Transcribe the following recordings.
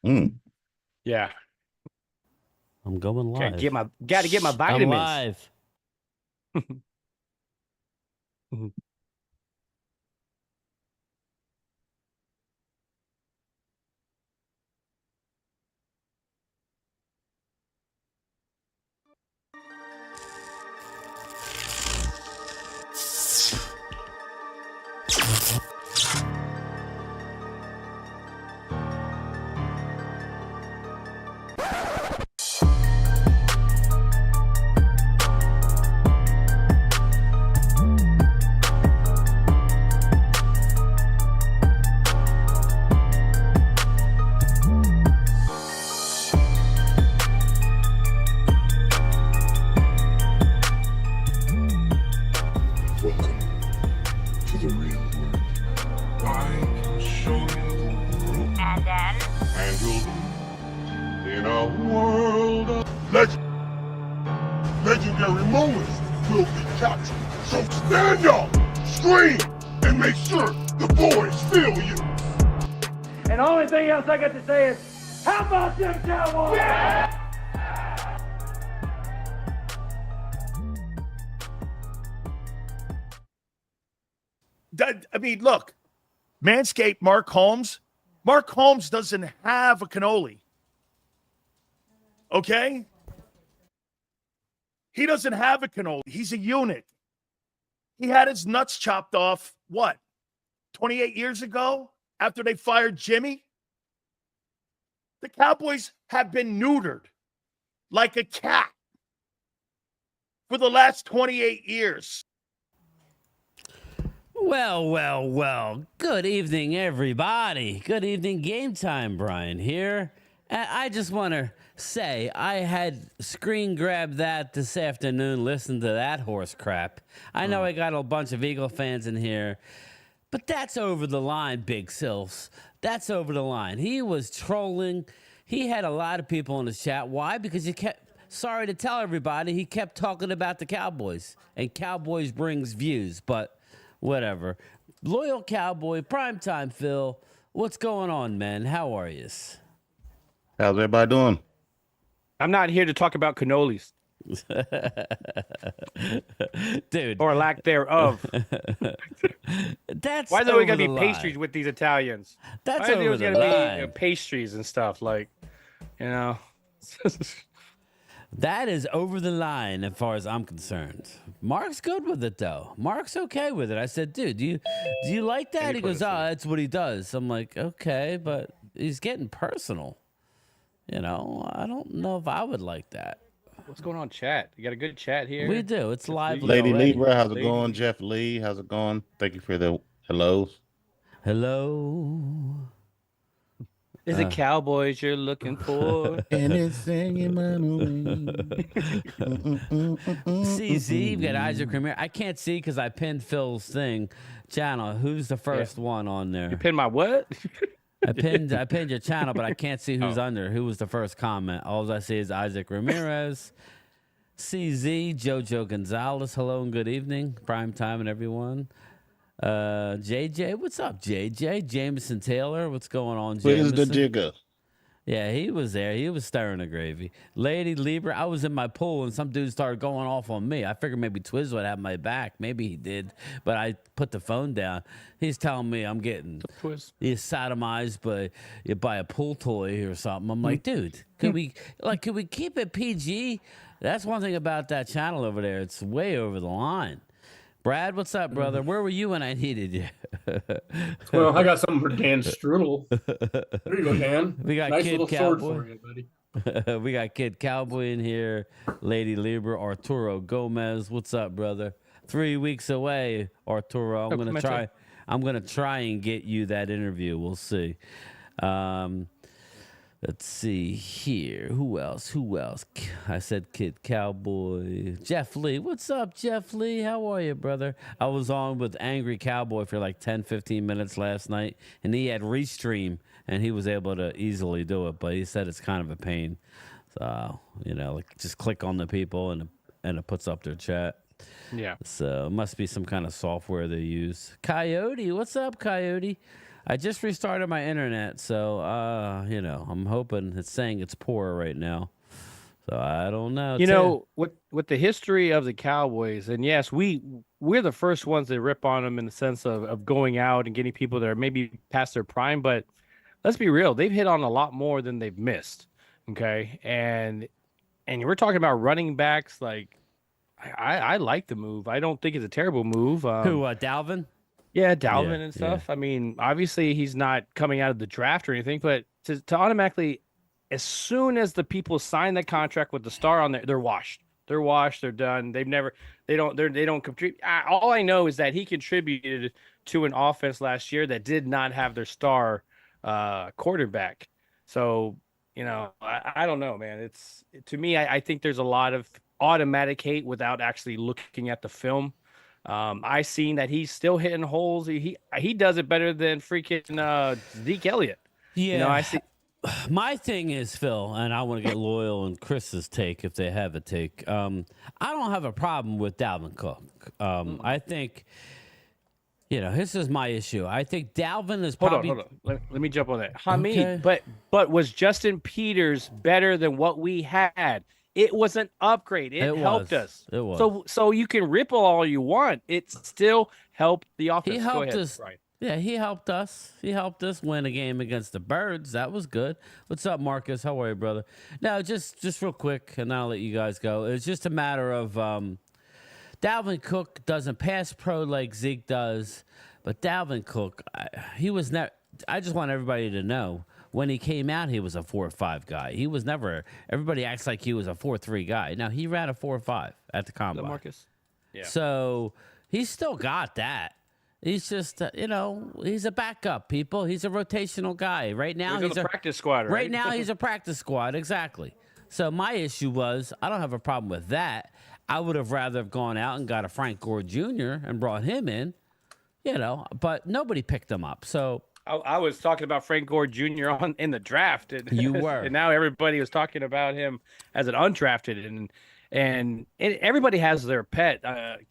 Mm. Yeah. I'm going live. Got to get my vitamins. I'm live. Welcome to the real world. I can show you the room. And then? And you'll in a world of legendary moments will be captured. So stand up, scream, and make sure the boys feel you. And the only thing else I got to say is, how about them Cowboys? Yeah! I mean, look, Manscaped, Mark Holmes. Mark Holmes doesn't have a cannoli. Okay? He doesn't have a cannoli. He's a unit. He had his nuts chopped off, what, 28 years ago after they fired Jimmy? The Cowboys have been neutered like a cat for the last 28 years. Well. Good evening, everybody. Good evening, Game Time. Brian here. And I just want to say I had screen grabbed that this afternoon, listened to that horse crap. I know I got a bunch of Eagle fans in here, but that's over the line, Big Sills. That's over the line. He was trolling. He had a lot of people in the chat. Why? Because he kept, sorry to tell everybody, he kept talking about the Cowboys. And Cowboys brings views, but whatever. Loyal Cowboy, Primetime Phil, what's going on, man? How are you? How's everybody doing? I'm not here to talk about cannolis. Dude. Or lack thereof. That's why is there always over got to the be line. pastries with these Italians? That's why is there over always the gotta be line. pastries and stuff? Like, you know. That is over the line as far as I'm concerned. Mark's good with it, though. Mark's okay with it. I said, dude, do you like that? He goes, oh, that's what he does. I'm like, okay, but he's getting personal. You know, I don't know if I would like that. What's going on, chat? You got a good chat here? We do. It's lively Lady already. Libra, how's it going? Jeff Lee, how's it going? Thank you for the hellos. Hello. Is it Cowboys you're looking for? And it's singing my CZ, you've got Isaac Ramirez. I can't see because I pinned Phil's thing channel. Who's the first one on there? You pinned my what? I pinned your channel, but I can't see who's under. Who was the first comment? All I see is Isaac Ramirez, CZ, Jojo Gonzalez. Hello and good evening. Prime time and everyone. JJ, what's up, JJ? Jameson Taylor, what's going on, Jameson? Where's the jigger? Yeah, he was there. He was stirring the gravy. Lady Libra, I was in my pool and some dude started going off on me. I figured maybe Twiz would have my back. Maybe he did, but I put the phone down. He's telling me I'm getting sodomized by a pool toy or something. I'm like, dude, could we keep it PG? That's one thing about that channel over there. It's way over the line. Brad, what's up, brother? Where were you when I needed you? Well, I got something for Dan Strudel. There you go, Dan. We got nice Kid little Cowboy. sword for you, buddy. We got Kid Cowboy in here. Lady Libra, Arturo Gomez. What's up, brother? 3 weeks away, Arturo. I'm gonna try and get you that interview. We'll see. Let's see here. Who else? I said Kid Cowboy. Jeff Lee. What's up, Jeff Lee? How are you, brother? I was on with Angry Cowboy for like 10, 15 minutes last night, and he had Restream, and he was able to easily do it, but he said it's kind of a pain. So, you know, like just click on the people, and it puts up their chat. Yeah. So it must be some kind of software they use. Coyote. What's up, Coyote? I just restarted my internet, so I'm hoping it's saying it's poor right now. So I don't know. You know, with the history of the Cowboys, and yes, we're the first ones that rip on them in the sense of going out and getting people that are maybe past their prime, but let's be real, they've hit on a lot more than they've missed. Okay. And we're talking about running backs. Like, I like the move. I don't think it's a terrible move. Who, Dalvin? Yeah, Dalvin and yeah. stuff. I mean, obviously he's not coming out of the draft or anything, but to automatically, as soon as the people sign the contract with the star on there, they're washed. They're washed. They're done. They don't contribute. All I know is that he contributed to an offense last year that did not have their star quarterback. So, I don't know, man. To me, I think there's a lot of automatic hate without actually looking at the film. I seen that he's still hitting holes. He does it better than freaking Zeke Elliott. Yeah. I see. My thing is, Phil, and I want to get Loyal and Chris's take if they have a take. I don't have a problem with Dalvin Cook. I think, this is my issue. I think Dalvin is probably. Hold on. Let me jump on that. Hamid, Okay. but was Justin Peters better than what we had? It was an upgrade. It helped us. It was. So you can ripple all you want. It still helped the offense. He Go helped ahead, us. Brian. Yeah, he helped us. He helped us win a game against the Birds. That was good. What's up, Marcus? How are you, brother? No, just real quick, and I'll let you guys go. It's just a matter of Dalvin Cook doesn't pass pro like Zeke does, but Dalvin Cook, he was never. I just want everybody to know when he came out, he was a 4.5 guy. He was never. Everybody acts like he was a 4.3 guy. Now he ran a 4.5 at the combine. Marcus. Yeah. So he's still got that. He's just, he's a backup, people. He's a rotational guy. Right now, he's on the practice squad, right? Right now, he's a practice squad, exactly. So my issue was, I don't have a problem with that. I would have rather have gone out and got a Frank Gore Jr. and brought him in, but nobody picked him up. So I was talking about Frank Gore Jr. in the draft. You were. And now everybody was talking about him as an undrafted. And everybody has their pet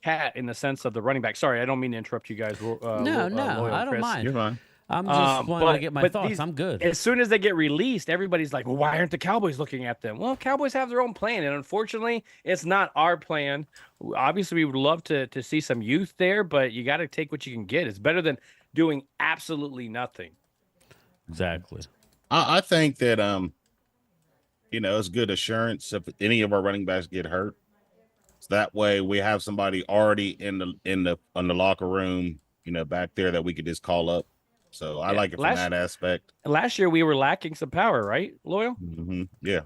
cat in the sense of the running back. Sorry, I don't mean to interrupt you guys. No, I don't mind. You're fine. I'm just wanting to get my thoughts. I'm good. As soon as they get released, everybody's like, well, why aren't the Cowboys looking at them? Well, Cowboys have their own plan, and unfortunately, it's not our plan. Obviously, we would love to see some youth there, but you got to take what you can get. It's better than doing absolutely nothing. Exactly. I think that it's good assurance if any of our running backs get hurt. So that way we have somebody already in the locker room, back there that we could just call up. So I like it from that aspect. Last year we were lacking some power, right, Loyal? Mm-hmm. Yeah.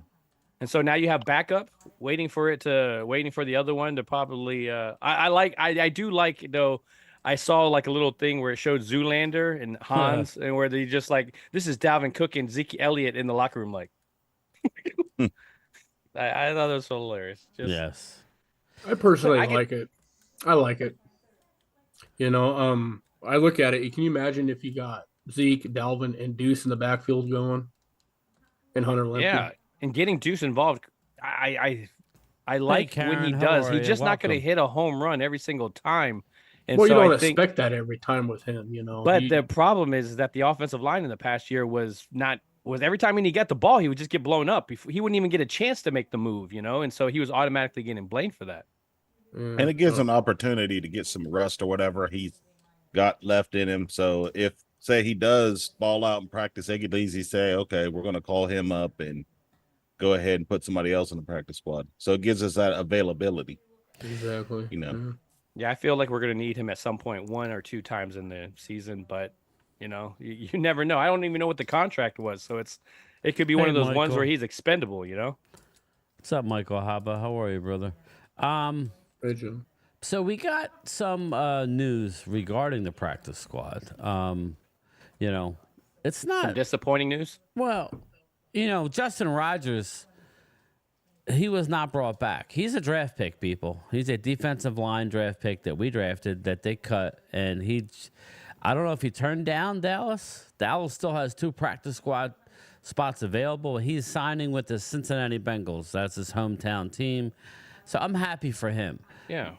And so now you have backup waiting for the other one to probably. I do like though. I saw like a little thing where it showed Zoolander and Hans, and where they just like, this is Dalvin Cook and Zeke Elliott in the locker room, like. I thought it was so hilarious. Yes. I personally like it. I like it. I look at it. Can you imagine if you got Zeke, Dalvin, and Deuce in the backfield going, and Hunter Limpy? Yeah, and getting Deuce involved, I like Karen, when he how does. are He's you? just not going to Welcome. hit a home run every single time. And Well, so you don't I think, expect that every time with him, But the problem is that the offensive line in the past year was every time when he got the ball, he would just get blown up. He wouldn't even get a chance to make the move, and so he was automatically getting blamed for that. And it gives him an opportunity to get some rust or whatever he's got left in him. So if, say, he does ball out in practice, they could easily say, okay, we're going to call him up and go ahead and put somebody else in the practice squad. So it gives us that availability. Exactly. Yeah, I feel like we're going to need him at some point 1 or 2 times in the season, but you never know. I don't even know what the contract was, so it could be one of those ones Michael. where he's expendable. What's up, Michael Haba? How are you, brother? Hey, Jim. So we got some news regarding the practice squad. It's not Some disappointing news. well, Justin Rogers. He was not brought back. He's a draft pick, people. He's a defensive line draft pick that we drafted that they cut, and I don't know if he turned down Dallas. Dallas still has 2 practice squad spots available. He's signing with the Cincinnati Bengals. That's his hometown team. So I'm happy for him. Yeah.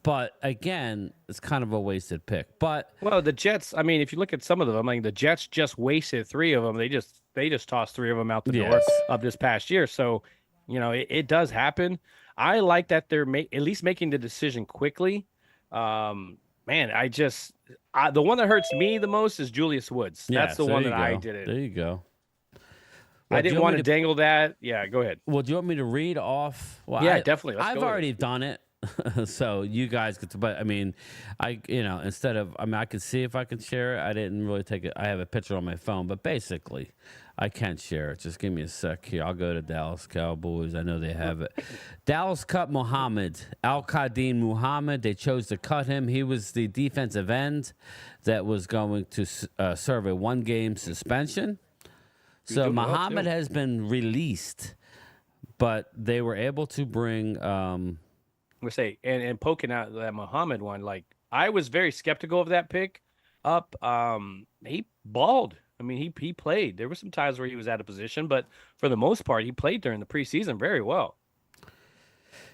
But again, it's kind of a wasted pick. But Well, the Jets. I mean, if you look at some of them, I mean, the Jets just wasted 3 of them. They just tossed 3 of them out the door Yes. of this past year. So, it does happen. I like that they're at least making the decision quickly. Man, the one that hurts me the most is Julius Woods. That's yes, the there one you that I go. didn't. There you go. I Well, do didn't you want to me dangle that. Yeah, go ahead. Well, do you want me to read off? Well, Yeah, definitely. Let's I've go with it. already done it, so you guys get to. But I mean, instead of, I could see if I can share it. I didn't really take it. I have a picture on my phone, but basically, I can't share it. Just give me a sec here. I'll go to Dallas Cowboys. I know they have it. Dallas cut Muhammad, Al-Qadim Muhammad. They chose to cut him. He was the defensive end that was going to serve a 1-game suspension. So doing well, Muhammad too. has been released, but they were able to bring. We say and poking out that Muhammad one, like I was very skeptical of that pick up. He balled. I mean, he played. There were some times where he was out of position, but for the most part, he played during the preseason very well.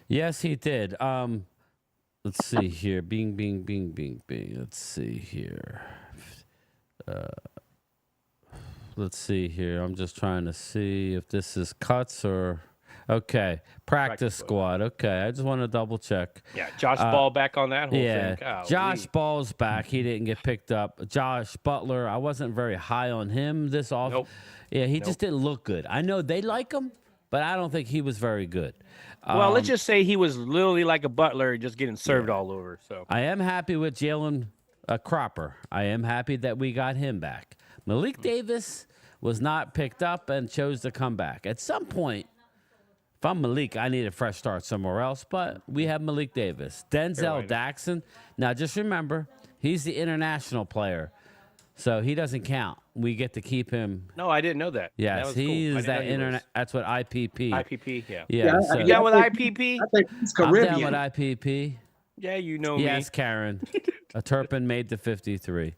Yes, he did. Let's see here. Bing, bing, bing, bing, bing. Let's see here. Let's see here. I'm just trying to see if this is cuts or. Okay. Practice squad. Okay. I just want to double check. Yeah, Josh Ball back on that whole Yeah. thing. Golly. Josh Ball's back. He didn't get picked up. Josh Butler, I wasn't very high on him this off. Nope. Yeah, he just didn't look good. I know they like him, but I don't think he was very good. Well, let's just say he was literally like a butler, just getting served all over. So I am happy with Jalen Cropper. I am happy that we got him back. Malik Davis was not picked up and chose to come back. At some point, if I'm Malik, I need a fresh start somewhere else, but we have Malik Davis. Denzel Daxon. Now, just remember, he's the international player, so he doesn't count. We get to keep him. no, I didn't know that. Yes, that was he cool. I is didn't that know he was. internet. That's what IPP. IPP. Yeah. Yeah, I so You down with IPP? I think he's I'm Caribbean. down with IPP. Yeah, you know Yes, me. Karen. A Turpin made the 53.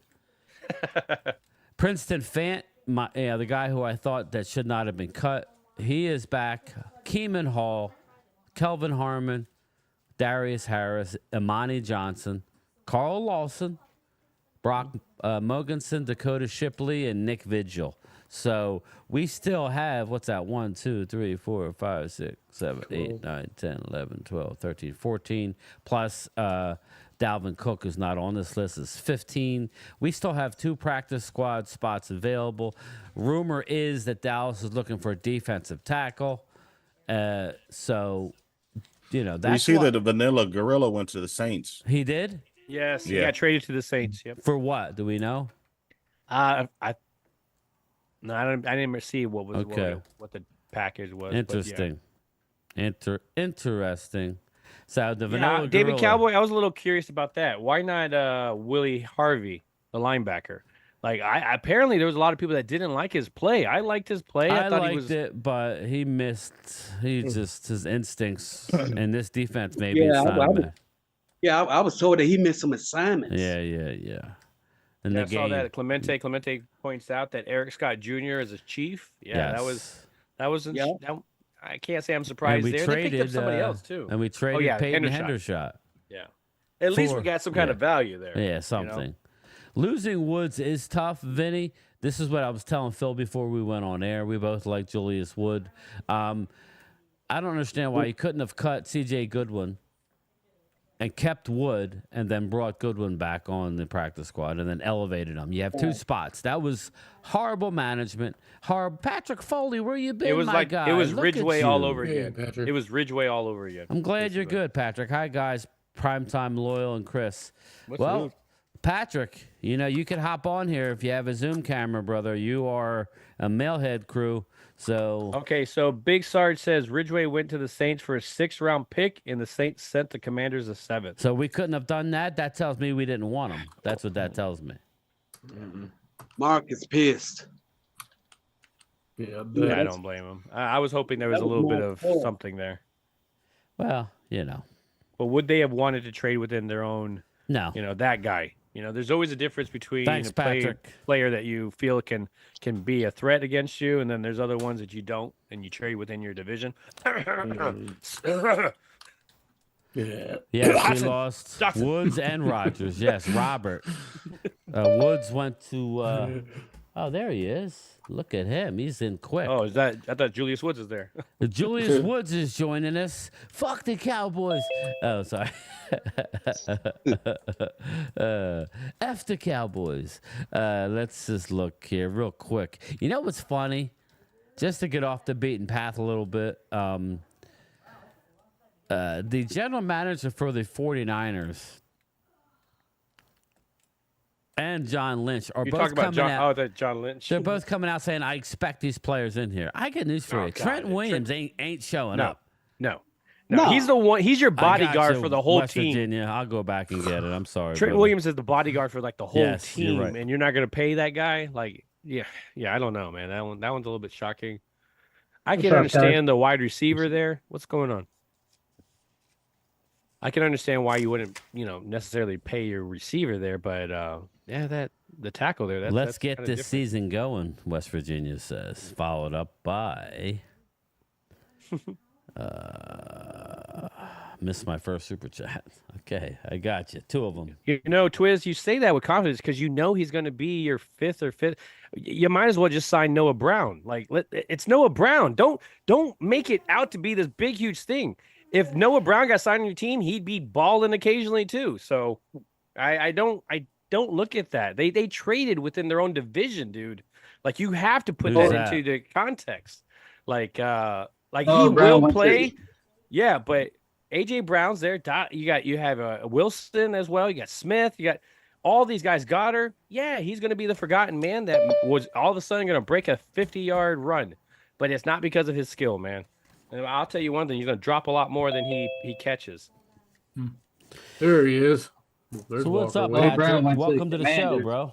Princeton Fant, the guy who I thought that should not have been cut, he is back. Keeman Hall, Kelvin Harmon, Darius Harris, Imani Johnson, Carl Lawson, Brock Mogensen, Dakota Shipley, and Nick Vigil. So we still have, what's that? 1, 2, 3, 4, 5, 6, 7, 8, 9, 10, 11, 12, 13, 14, plus Dalvin Cook, who's not on this list, is 15. We still have 2 practice squad spots available. Rumor is that Dallas is looking for a defensive tackle. So, that's You see what- that the Vanilla Gorilla went to the Saints. he did? Yes, he Yeah. got traded to the Saints. Yep. For what? Do we know? I didn't see what was Okay. what the package was. but yeah. Interesting. Interesting. So the Yeah, Vanilla David Gorilla- Cowboy, I was a little curious about that. Why not Willie Harvey, the linebacker? Like, apparently there was a lot of people that didn't like his play. I liked his play. I thought liked he was. it, but he missed. He just his instincts and this defense maybe. Yeah, assignment. I was told that he missed some assignments. Yeah. In Yeah, the I saw game. that Clemente points out that Eric Scott Jr. is a chief. Yeah, Yes. that was. Yeah. I can't say I'm And surprised we there. traded They picked up somebody else too. And we traded Peyton Hendershot. Hendershot. Yeah, at least we For- got some kind of value there. Yeah, something. Losing Woods is tough, Vinny. This is what I was telling Phil before we went on air. We both like Julius Wood. I don't understand why you couldn't have cut C.J. Goodwin and kept Wood and then brought Goodwin back on the practice squad and then elevated him. You have 2 spots. That was horrible management. Horrible. Patrick Foley, where you been, It was my like guy? it was Look at Ridgeway all you. over Yeah, again. Patrick. It was Ridgeway all over again. I'm glad you're good, Patrick. Hi, guys. Primetime Loyal and Chris. What's well, new? Patrick, you can hop on here if you have a Zoom camera, brother. You are a mailhead crew. So, Okay, so Big Sarge says Ridgeway went to the Saints for a 6th-round pick, and the Saints sent the Commanders a 7th. so we couldn't have done that. That tells me we didn't want him. That's what that tells me. Mark is pissed. Yeah, I don't blame him. I was hoping there was a little bit of something there. Well, But would they have wanted to trade within their own, no. that guy? There's always a difference between Thanks, a Patrick. player that you feel can be a threat against you, and then there's other ones that you don't, and you trade within your division. Yeah. Yes, we Johnson. lost Johnson. Woods and Rogers. Yes, Robert. Woods went to. Oh, there he is. Look at him. He's in quick. Oh, is that? I thought Julius Woods is there. Julius Woods is joining us. Fuck the Cowboys. Oh, sorry. F the Cowboys. Let's just look here real quick. You know what's funny? Just to get off the beaten path a little bit. The general manager for the 49ers and John Lynch are You both talk about coming out. Oh, that John Lynch. They're both coming out saying, "I expect these players in here." I get news for you. God. Trent Williams ain't showing up. No. No. He's the one. He's your I got bodyguard you, for the whole West team. Virginia. I'll go back and get it. I'm sorry. Trent brother. Williams is the bodyguard for like the whole Yes, you're team, right. and you're not going to pay that guy. Like, yeah. I don't know, man. That one's a little bit shocking. I can understand the wide receiver there. What's going on? I can understand why you wouldn't, necessarily pay your receiver there, but the tackle there. Let's that's get kinda this different. season going, West Virginia says. Followed up by. Missed my first super chat. Okay, I got you. 2 of them. Twiz, you say that with confidence because he's going to be your fifth. You might as well just sign Noah Brown. Like, it's Noah Brown. Don't make it out to be this big, huge thing. If Noah Brown got signed on your team, he'd be balling occasionally too. So, I don't look at that. They traded within their own division, dude. Like, you have to put Who's that that? into the context. Like Noah he Brown will went to- play. Yeah, but AJ Brown's there. You have Wilson as well. You got Smith. You got all these guys. Goddard. Yeah, he's going to be the forgotten man that was all of a sudden going to break a 50-yard run, but it's not because of his skill, man. And I'll tell you one thing: he's going to drop a lot more than he catches. There he is. There's So what's Walker up, Wade. Noah Brown Patrick? went to the Welcome to the show, Commanders. bro.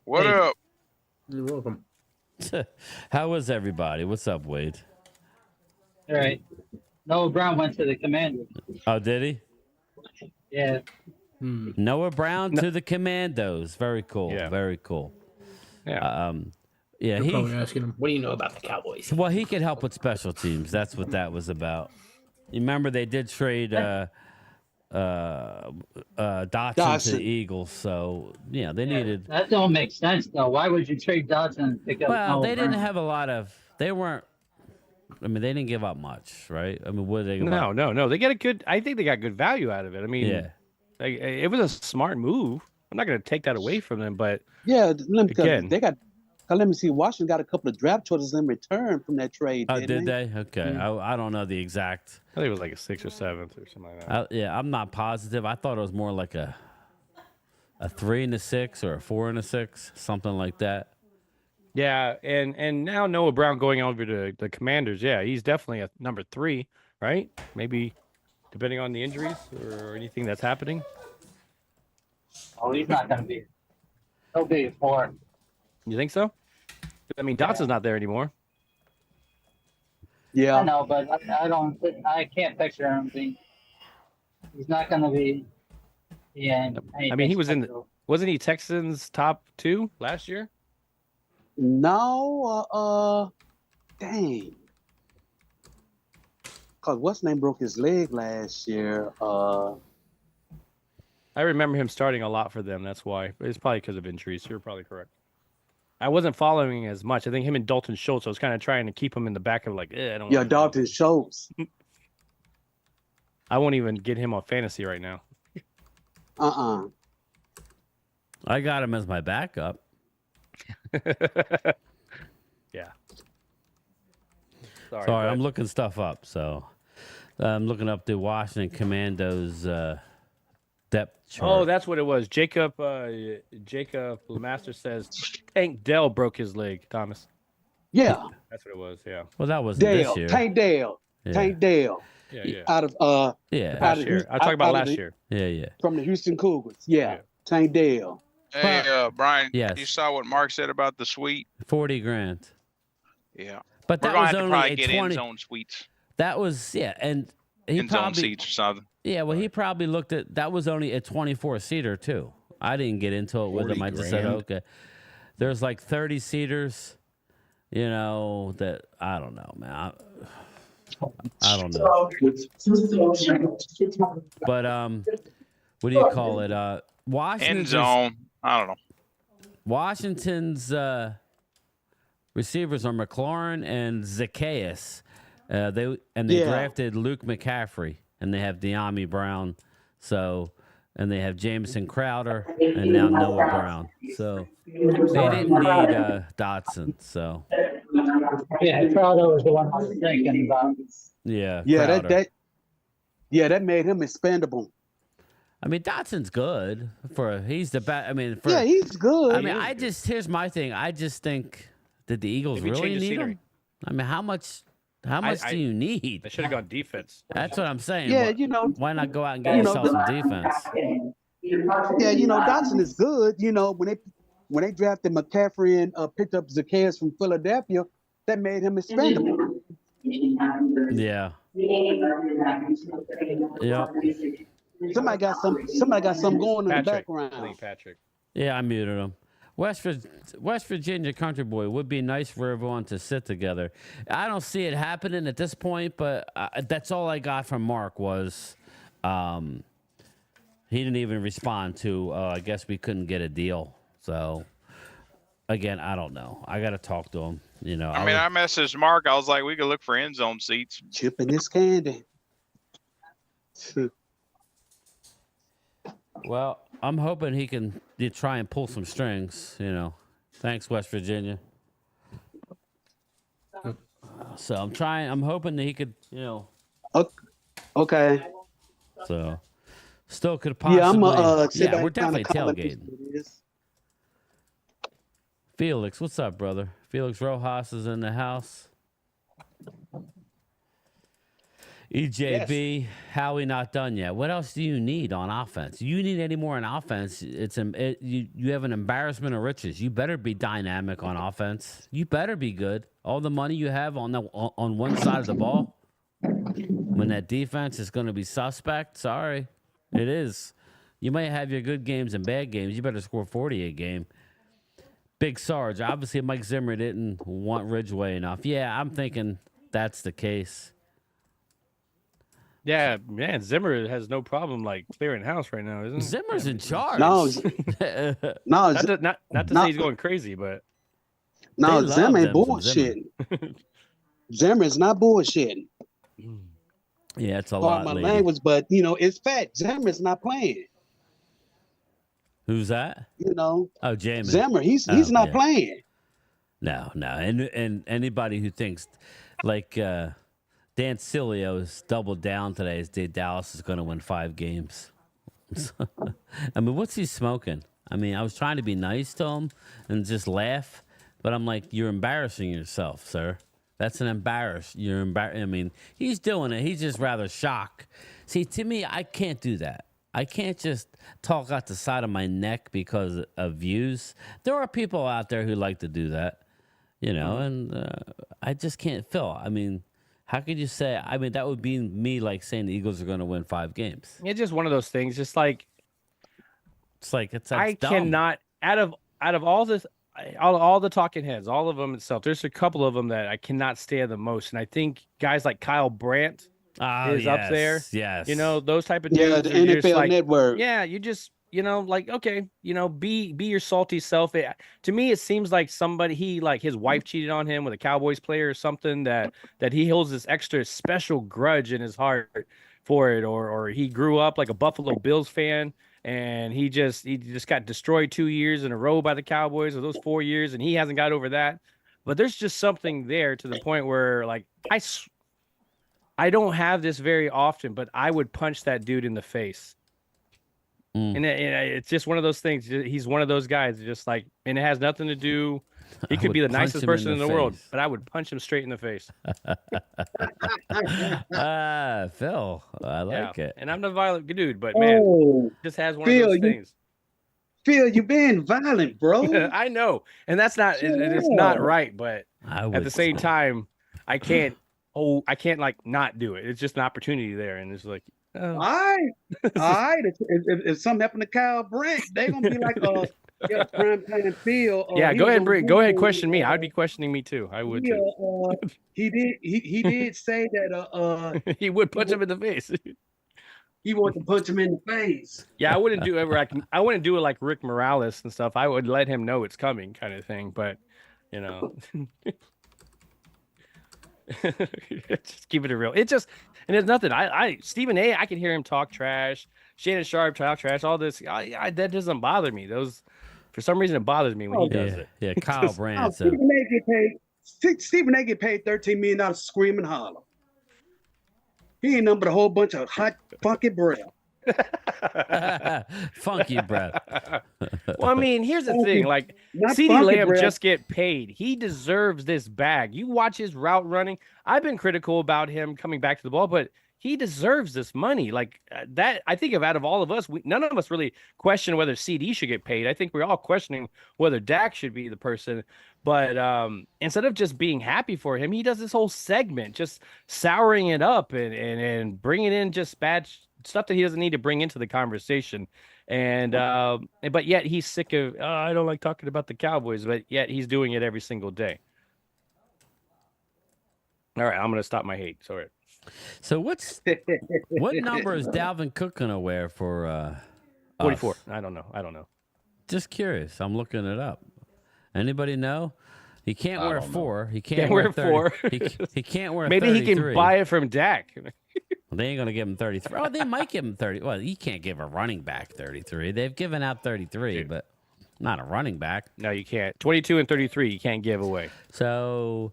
What Hey. up? You're welcome. How is everybody? What's up, Wade? All right. Noah Brown went to the Commanders. Oh, did he? Yeah. Noah Brown to the Commandos. Very cool. Yeah. Very cool. Yeah. Yeah, You're probably he asking him, what do you know about the Cowboys? well, he could help with special teams. That's what that was about. You remember they did trade Dotson to Dotson. the Eagles, so yeah, they needed. That don't make sense though. Why would you trade Dotson and pick up Well, Noah they didn't Brown? have a lot of. They weren't. I mean, they didn't give up much, right? I mean, what did they give up? No. They get a good. I think they got good value out of it. I mean, Yeah. it was a smart move. I'm not going to take that away from them, but Yeah, Again. they got. Let me see. Washington got a couple of draft choices in return from that trade. Oh, didn't did they? Okay, I don't know the exact. I think it was like a 6th or 7th or something like that. Yeah, I'm not positive. I thought it was more like a 3 and a 6 or a 4 and a 6, something like that. Yeah, and now Noah Brown going over to the Commanders. Yeah, he's definitely a number 3, right? Maybe depending on the injuries or anything that's happening. Oh, he's not going to be. He'll be a 4. You think so? I mean, Dotson's not there anymore. Yeah. I know, but I don't. I can't picture him being. He's not going to be. Yeah. I mean, he was in. Wasn't he Texans top 2 last year? No. Dang. Cause what's name broke his leg last year. I remember him starting a lot for them. That's why. It's probably because of injuries. You're probably correct. I wasn't following as much. I think him and Dalton Schultz. I was kind of trying to keep him in the back of like, I don't. Yeah, know. Dalton Schultz. I won't even get him on fantasy right now. I got him as my backup. Yeah. Sorry, but- I'm looking stuff up. So I'm looking up the Washington Commandos depth chart. Oh, that's what it was. Jacob Lemaster says Tank Dell broke his leg, Thomas. Yeah. That's what it was, yeah. well, that wasn't Dale. this year. Tank Dale. Yeah. Tank Dale. Yeah. Out of Yeah, out Last of- year. I talked out about of last the- year. yeah. from the Houston Cougars. Yeah. Yeah. Tank Dale. Hey, Brian, Yes. you saw what Mark said about the suite? 40 grand. Yeah. But We're that going was to have to only probably a get 20. end zone suites, That was and he end zone probably seats or something. yeah. Well, he probably looked at that was only a 24 seater too. I didn't get into it with 40 him. I just said grand? okay. There's like 30 seaters. You know that I don't know, man. I don't know. But what do you call it? End Washington's zone. I don't know. Washington's receivers are McLaurin and Zacchaeus. They Yeah. drafted Luke McCaffrey, and they have De'Ami Brown. So, and they have Jameson Crowder and now Noah Brown. So they didn't need Dotson. So Yeah, Crowder was the one I was thinking about. yeah, Yeah, Crowder. that made him expendable. I mean, Dotson's good he's the best. I mean, Yeah, he's good. I mean, here's my thing. I just think that the Eagles Maybe really change the need scenery. him. I mean, how much do you need? They should have gone defense. That's what I'm saying. Yeah, Why not go out and get yourself some defense? Yeah, Dotson is good. When they drafted McCaffrey and picked up Zacchaeus from Philadelphia, that made him expendable. Yeah. Yeah. Somebody got something going in the Patrick. background. Patrick. Yeah, I muted him. West Virginia Country Boy would be nice for everyone to sit together. I don't see it happening at this point, but that's all I got from Mark was he didn't even respond to, I guess we couldn't get a deal. So, again, I don't know. I got to talk to him. I mean, I messaged Mark. I was like, we could look for end zone seats. Chipping this candy. Well, I'm hoping he can try and pull some strings, Thanks, West Virginia. So I'm hoping that he could, Okay. So still could possibly. Yeah, I'm sit back we're and definitely kinda comment tailgating. this. Felix, what's up, brother? Felix Rojas is in the house. EJB, Howie not done yet. What else do you need on offense? You need any more on offense? You have an embarrassment of riches. You better be dynamic on offense. You better be good. All the money you have on one side of the ball, when that defense is going to be suspect. Sorry, it is. You might have your good games and bad games. You better score 40 a game. Big Sarge. Obviously, Mike Zimmer didn't want Ridgeway enough. Yeah, I'm thinking that's the case. Yeah, man, Zimmer has no problem clearing house right now, isn't he? Zimmer's in charge. No, Not to say he's going crazy, but no, They love Zimmer ain't them some Zimmer. bullshitting. Zimmer is not bullshitting. Yeah, it's a Pardon lot. my Lady. language, but it's fact. Zimmer's not playing. Who's that? Oh, Jamin. Zimmer, he's not playing. No, and anybody who thinks Dan Silio's doubled down today is Dallas is going to win 5 games. I mean, what's he smoking? I mean, I was trying to be nice to him and just laugh, but I'm like, you're embarrassing yourself, sir. That's an I mean, he's doing it. He's just rather shocked. See, to me, I can't do that. I can't just talk out the side of my neck because of views. There are people out there who like to do that, and I just can't feel. I mean, how could you say? I mean, that would be me saying the Eagles are going to win 5 games. it's just one of those things. Just it's I dumb. cannot out of all this, all the talking heads, all of them itself. There's a couple of them that I cannot stand the most, and I think guys like Kyle Brandt is up there. Yes, those type of Yeah, dudes. the are just NFL Network. Yeah, you just okay, be your salty self. To me, it seems like somebody his wife cheated on him with a Cowboys player or something that he holds this extra special grudge in his heart for it, or he grew up like a Buffalo Bills fan and he just got destroyed 2 years in a row by the Cowboys, or those 4 years, and he hasn't got over that. But there's just something there to the point where I don't have this very often, but I would punch that dude in the face. And it's just one of those things. He's one of those guys, and it has nothing to do. He could be the nicest person in the world, but I would punch him straight in the face. Phil, I like it. And I'm the violent dude, but man, just has one of those things. Phil, you're being violent, bro. I know, and that's not. It's not right, but at the same time, I can't not do it. It's just an opportunity there, and it's like. Oh. All right. If something happened to Kyle Brandt, they're gonna be like Yeah, prime time Phil. Yeah, he go was ahead, on Brig. Go ahead, Google, question me. I'd be questioning me too. I would too. he did say that He would he, punch him in the face. he wanted to punch him in the face. Yeah, I wouldn't do it like I wouldn't do it like Rick Morales and stuff. I would let him know it's coming, kind of thing. But you know, just keep it real. It just and there's nothing. Stephen A. I can hear him talk trash. Shannon Sharp talk trash. All this. That doesn't bother me. Those for some reason it bothers me when he does it. Yeah, Kyle Brandt. So. Stephen A. get paid $13 million to scream and holler. He ain't nothing but a whole bunch of hot, funky breath. Funky breath. Well, I mean, here's the thing. Like, Not CeeDee funky Lamb breath. just get paid. He deserves this bag. You watch his route running. I've been critical about him coming back to the ball, but he deserves this money. Like that, I think out of all of us, none of us really question whether CD should get paid. I think we're all questioning whether Dak should be the person. But instead of just being happy for him, he does this whole segment just souring it up and bringing in just bad stuff that he doesn't need to bring into the conversation. And but yet he's sick of I don't like talking about the Cowboys, but yet he's doing it every single day. All right, I'm gonna stop my hate. Sorry. So what number is Dalvin Cook gonna wear for 44? us? I don't know. Just curious. I'm looking it up. Anybody know? He can't wear 4. He Can't wear 4. He can't wear. Maybe 33. he can buy it from Dak. They ain't gonna give him 33. Oh, they might give him 30. Well, you can't give a running back 33. They've given out 33, but not a running back. No, you can't. 22 and 33, you can't give away. So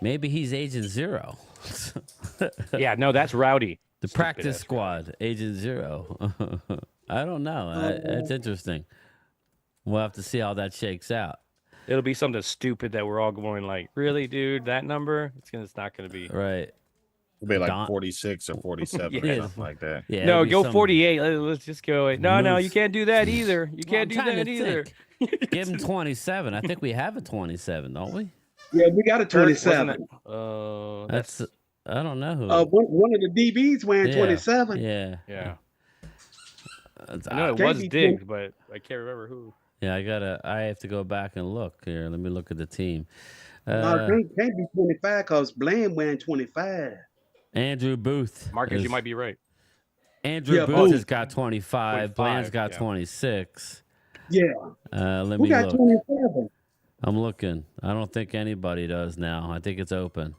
maybe he's Agent 0. Yeah, no, that's Rowdy. The practice squad, Agent 0. I don't know. It's interesting. We'll have to see how that shakes out. It'll be something stupid that we're all going like, really, dude, that number? It's not going to be. Right. It'll be like 46 or 47 or something like that. Yeah, no, go 48. Let's just go. No, you can't do that either. You can't do trying that to either. Give him 27. I think we have a 27, don't we? Yeah, we got a 27. That's I don't know who. One of the DBs wearing 27. Yeah. Yeah. That's I know it was Diggs, but I can't remember who. Yeah, I have to go back and look here. Let me look at the team. Can't be 25 because Bland wearing 25. Andrew Booth. Marcus, you might be right. Andrew Booth has got 25. Bland's got 26. Yeah. Let Who me got look. 27? I'm looking. I don't think anybody does now. I think it's open.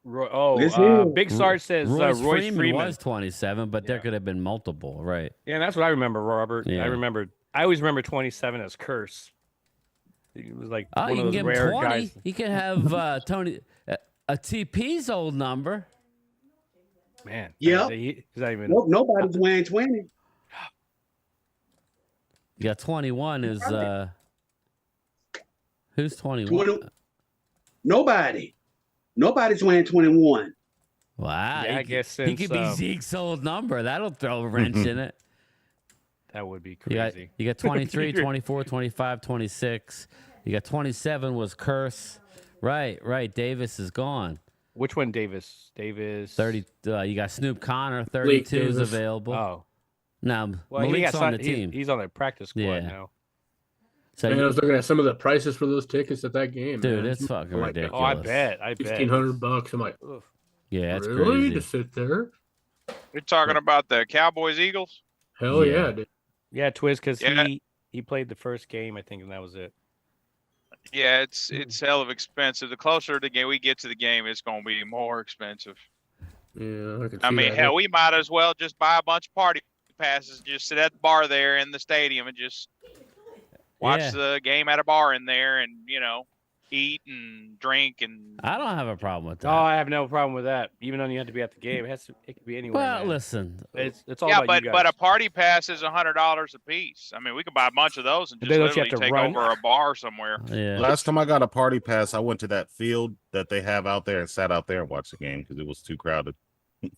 Big Sarge says Royce Freeman was 27, but there could have been multiple, right? Yeah, that's what I remember, Robert. Yeah. I always remember 27 as Curse. He was like one you of can those give him rare 20. guys. You can have Tony a TP's old number. Man, yeah. He's not even. Nope, nobody's wearing 20. You got 21 is who's 21? Nobody's wearing 21. Wow. Yeah, I guess he could be Zeke's old number. That'll throw a wrench in it. That would be crazy. You got 23, 24, 25, 26. You got 27 was Curse. Right. Davis is gone. Which one, Davis? 30. You got Snoop Connor. 32 is available. Oh. No, well, Malik's on the team. He's on the practice squad now. So I was looking at some of the prices for those tickets at that game. Dude, man. it's fucking ridiculous. Oh, I bet. $1,500. I'm like, yeah, it's really? crazy. To sit there? You're talking about the Cowboys Eagles? Hell yeah, dude. Yeah, Twiz, because he played the first game, I think, and that was it. Yeah, it's hell of expensive. The closer we get to the game, it's going to be more expensive. Yeah, I mean, hell, we might as well just buy a bunch of party passes, just sit at the bar there in the stadium and just watch the game at a bar in there and, eat and drink and. I don't have a problem with that. Oh, I have no problem with that. Even though you have to be at the game, it could be anywhere. Well, man. listen, it's all about you guys. But a party pass is $100 a piece. I mean, we could buy a bunch of those and just literally take over a bar somewhere. Yeah. Last time I got a party pass, I went to that field that they have out there and sat out there and watched the game because it was too crowded. Give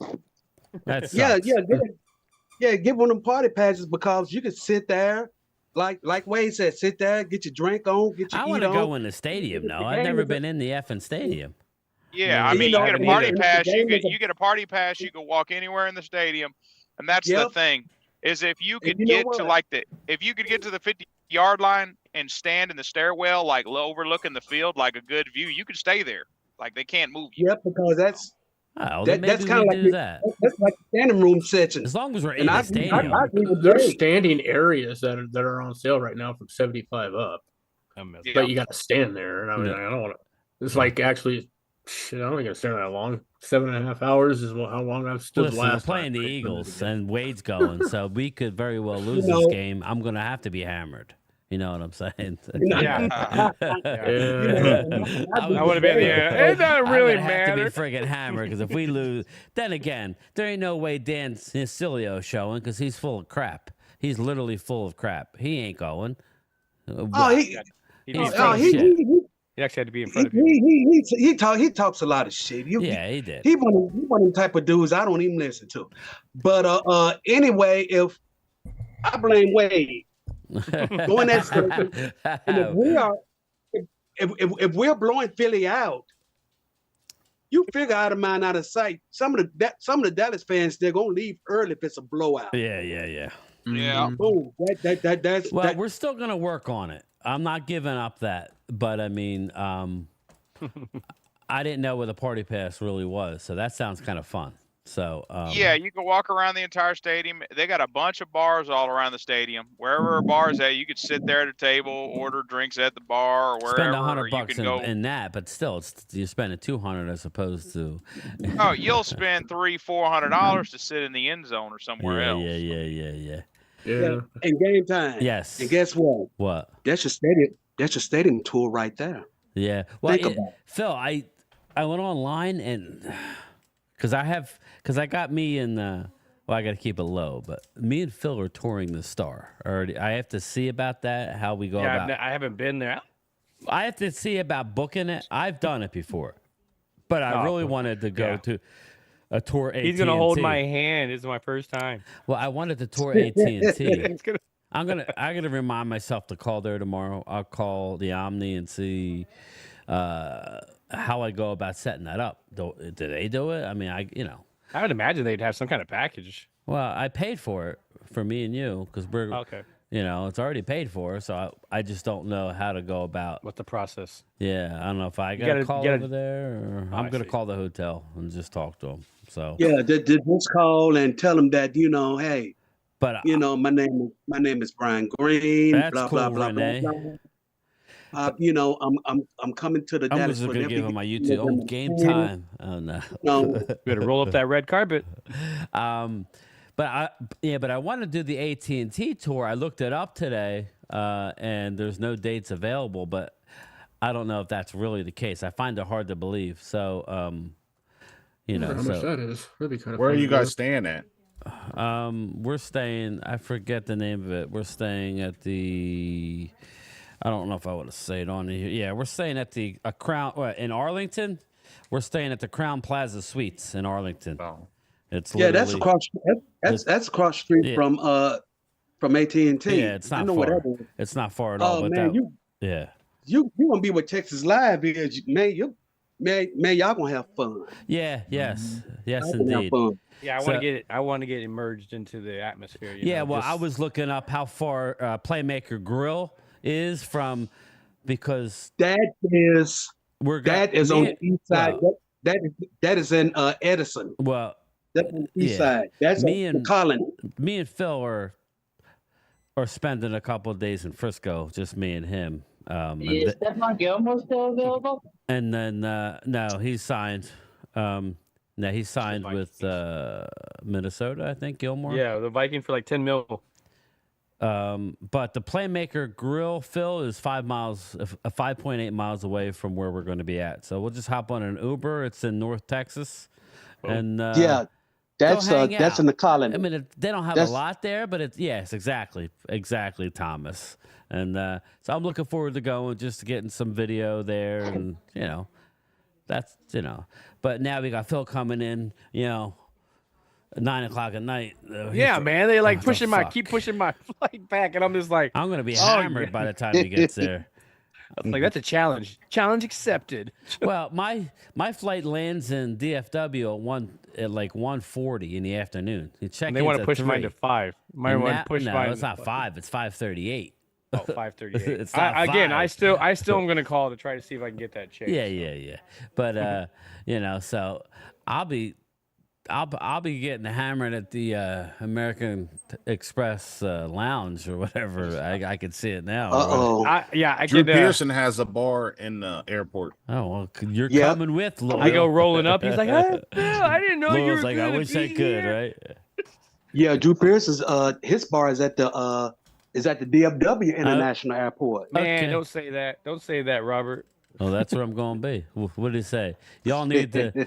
one of them party passes because you could sit there. Like Wade said, sit there, get your drink on, get your I want to go in the stadium, though. I've never been in the effing stadium. Yeah, I mean, you get a party pass. You get a party pass. You can walk anywhere in the stadium, and that's the thing. Is if you could get to the 50 yard line and stand in the stairwell, like overlooking the field, like a good view, you can stay there. Like they can't move you. Yep, because that's Oh, then that's maybe kind we of like do that. that's like the standing room section. As long as we're And in the I stadium. agree with There's Jay. standing areas that are on sale right now from 75 up, Yeah. but you got to stand there. And I mean, Yeah. I don't want to. It's like actually, shit. I don't think I stand that long. 7.5 hours is how long I've stood Listen, last we're playing time. the Eagles, and Wade's going, so we could very well lose know- this game. I'm going to have to be hammered. You know what I'm saying? Yeah. I would have been It doesn't really have to be matter. friggin' hammered because if we lose, then again, there ain't no way Dan Sicilio's showing because he's full of crap. He's literally full of crap. He ain't going. Oh, he He'd be He's in full front of of he, you. shit. He actually had to be in front of you. he talks a lot of shit. Yeah, he did. He one of them type of dudes I don't even listen to. But anyway, if I blame Wade, going that stupid, and if we are if we're blowing Philly out, you figure out of mind, out of sight. Some of the Dallas fans, they're gonna leave early if it's a blowout. Yeah. Yeah. Boom. That's Well, we're still gonna work on it. I'm not giving up that, but I mean, I didn't know what the party pass really was, so that sounds kind of fun. So Yeah, you can walk around the entire stadium. They got a bunch of bars all around the stadium. Wherever a bar is at, you could sit there at a table, order drinks at the bar, or wherever. spend or you $100 can go. in that, but still, you're spending $200 as opposed to. Oh, you'll spend $300-$400 to sit in the end zone or somewhere else. Yeah. Yeah. in game time. Yes. And guess what? What? That's your stadium. That's your stadium tour right there. Yeah. Well, Think about it. Phil, I went online and because I got me and well, I got to keep it low, but me and Phil are touring the Star already. I have to see about that, how we go Yeah, about. I haven't been there. I have to see about booking it. I've done it before, but I really wanted to go to a tour. AT&T. He's gonna hold my hand. It's my first time. Well, I wanted to tour AT&T. It's gonna. I gotta remind myself to call there tomorrow. I'll call the Omni and see how I go about setting that up. Do they do it? I mean, I would imagine they'd have some kind of package. Well, I paid for it for me and you because we're Okay. it's already paid for. So I just don't know how to go about. What's the process? Yeah, I don't know if I gotta call gotta- over there or I'm I gonna see. call the hotel and just talk to them. So Yeah, just call and tell them that hey, but my name is Brian Green. That's blah cool, blah blah Renee. blah. I'm coming to the I'm Dallas. just for gonna them give to them my get- YouTube. Oh, game time. Oh no. No, Better roll up that red carpet. But I want to do the AT&T tour. I looked it up today, and there's no dates available. But I don't know if that's really the case. I find it hard to believe. So, How much that is? That'd be kind of. Where are fun you to do. guys staying at? we're staying. I forget the name of it. We're staying at the. I don't know if I would have said it on here. Yeah, we're staying at the Crown in Arlington. We're staying at the Crown Plaza Suites in Arlington. Oh. It's that's literally- across. That's across the street Yeah. from AT&T. Yeah, it's I not know where far. that is. It's not far at all. Oh but man, yeah. you gonna be with Texas Live because man, y'all gonna have fun. Yeah. Yes. Yes, Y'all gonna have indeed. fun. Yeah, I want to get immersed into the atmosphere. Yeah, well, I was looking up how far Playmaker Grill is from because That is on the east side. Well, that is in Edison. well, That's on the east yeah. side. That's Me on the and- Colony. me and Phil are spending a couple of days in Frisco, just me and him. Is Stephon Gilmore still available? And then no, he's signed. No, he's signed with Minnesota, I think. Gilmore. Yeah, the Viking for like 10 mil. But the Playmaker Grill, Phil, is 5.8 miles away from where we're going to be at. So we'll just hop on an Uber. It's in North Texas, and Yeah, that's hang that's out. in the Colony. I mean, they don't have That's- a lot there, but it's yes, exactly, Thomas. And so I'm looking forward to going, just getting some video there, and that's But now we got Phil coming in, 9:00 at night. Yeah, man, they like Oh, fuck. keep pushing my flight back, and I'm just like, I'm gonna be Oh, hammered yeah. by the time he gets there. I'm like, that's a challenge. Challenge accepted. Well, my flight lands in DFW at like 1:40 in the afternoon. You check. And they want to push mine to 5. No, Mine want to push mine. it's not 5. It's 5:38. Oh, 5:38. It's not Again, I 5. still am gonna call to try to see if I can get that changed. Yeah. But so I'll be getting hammered at the American Express lounge or whatever. I can see it now. Uh-oh. Drew Pearson has a bar in the airport. Oh well, you're Yep. coming with Loyal. I go rolling up. He's like, hey, Bill, I didn't know you Loyal's were like, gonna I wish be I could, here. right? Yeah, Drew Pearson's his bar is at the DFW International Airport. Man, Okay. don't say that. Don't say that, Robert. Oh, that's where I'm going to be. What did he say? Y'all need to,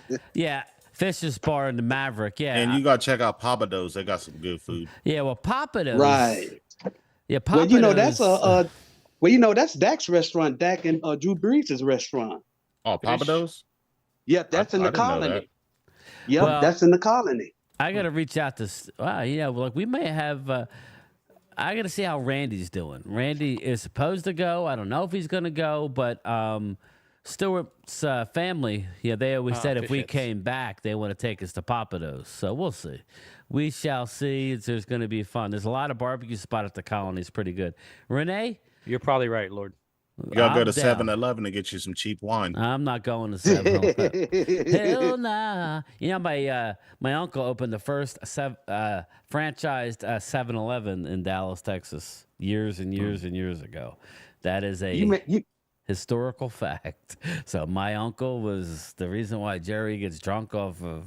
Fisher's Bar in the Maverick. Yeah, And you got to check out Papados. They got some good food. yeah. Well, Papados. Right. Yeah, Well, Papados. that's Dak's restaurant, Dak and Drew Brees' restaurant. Oh, Papados? Yep, that's in the I didn't know colony. that. Yep, Well- that's in the colony. I got to reach out to. Like we may have. I got to see how Randy's doing. Randy is supposed to go. I don't know if he's going to go, but Stewart's family, they always said if we Fishheads. came back, they want to take us to Papados. So we'll see. We shall see. There's going to be fun. There's a lot of barbecue spot at the colony. It's pretty good. Renee, You're probably right, Lord. You got to go I'm to down. 7-Eleven to get you some cheap wine. I'm not going to 7-Eleven. Hell nah. My uncle opened the first franchised 7-Eleven in Dallas, Texas, years and years and years ago. That is a historical fact. So my uncle was the reason why Jerry gets drunk off of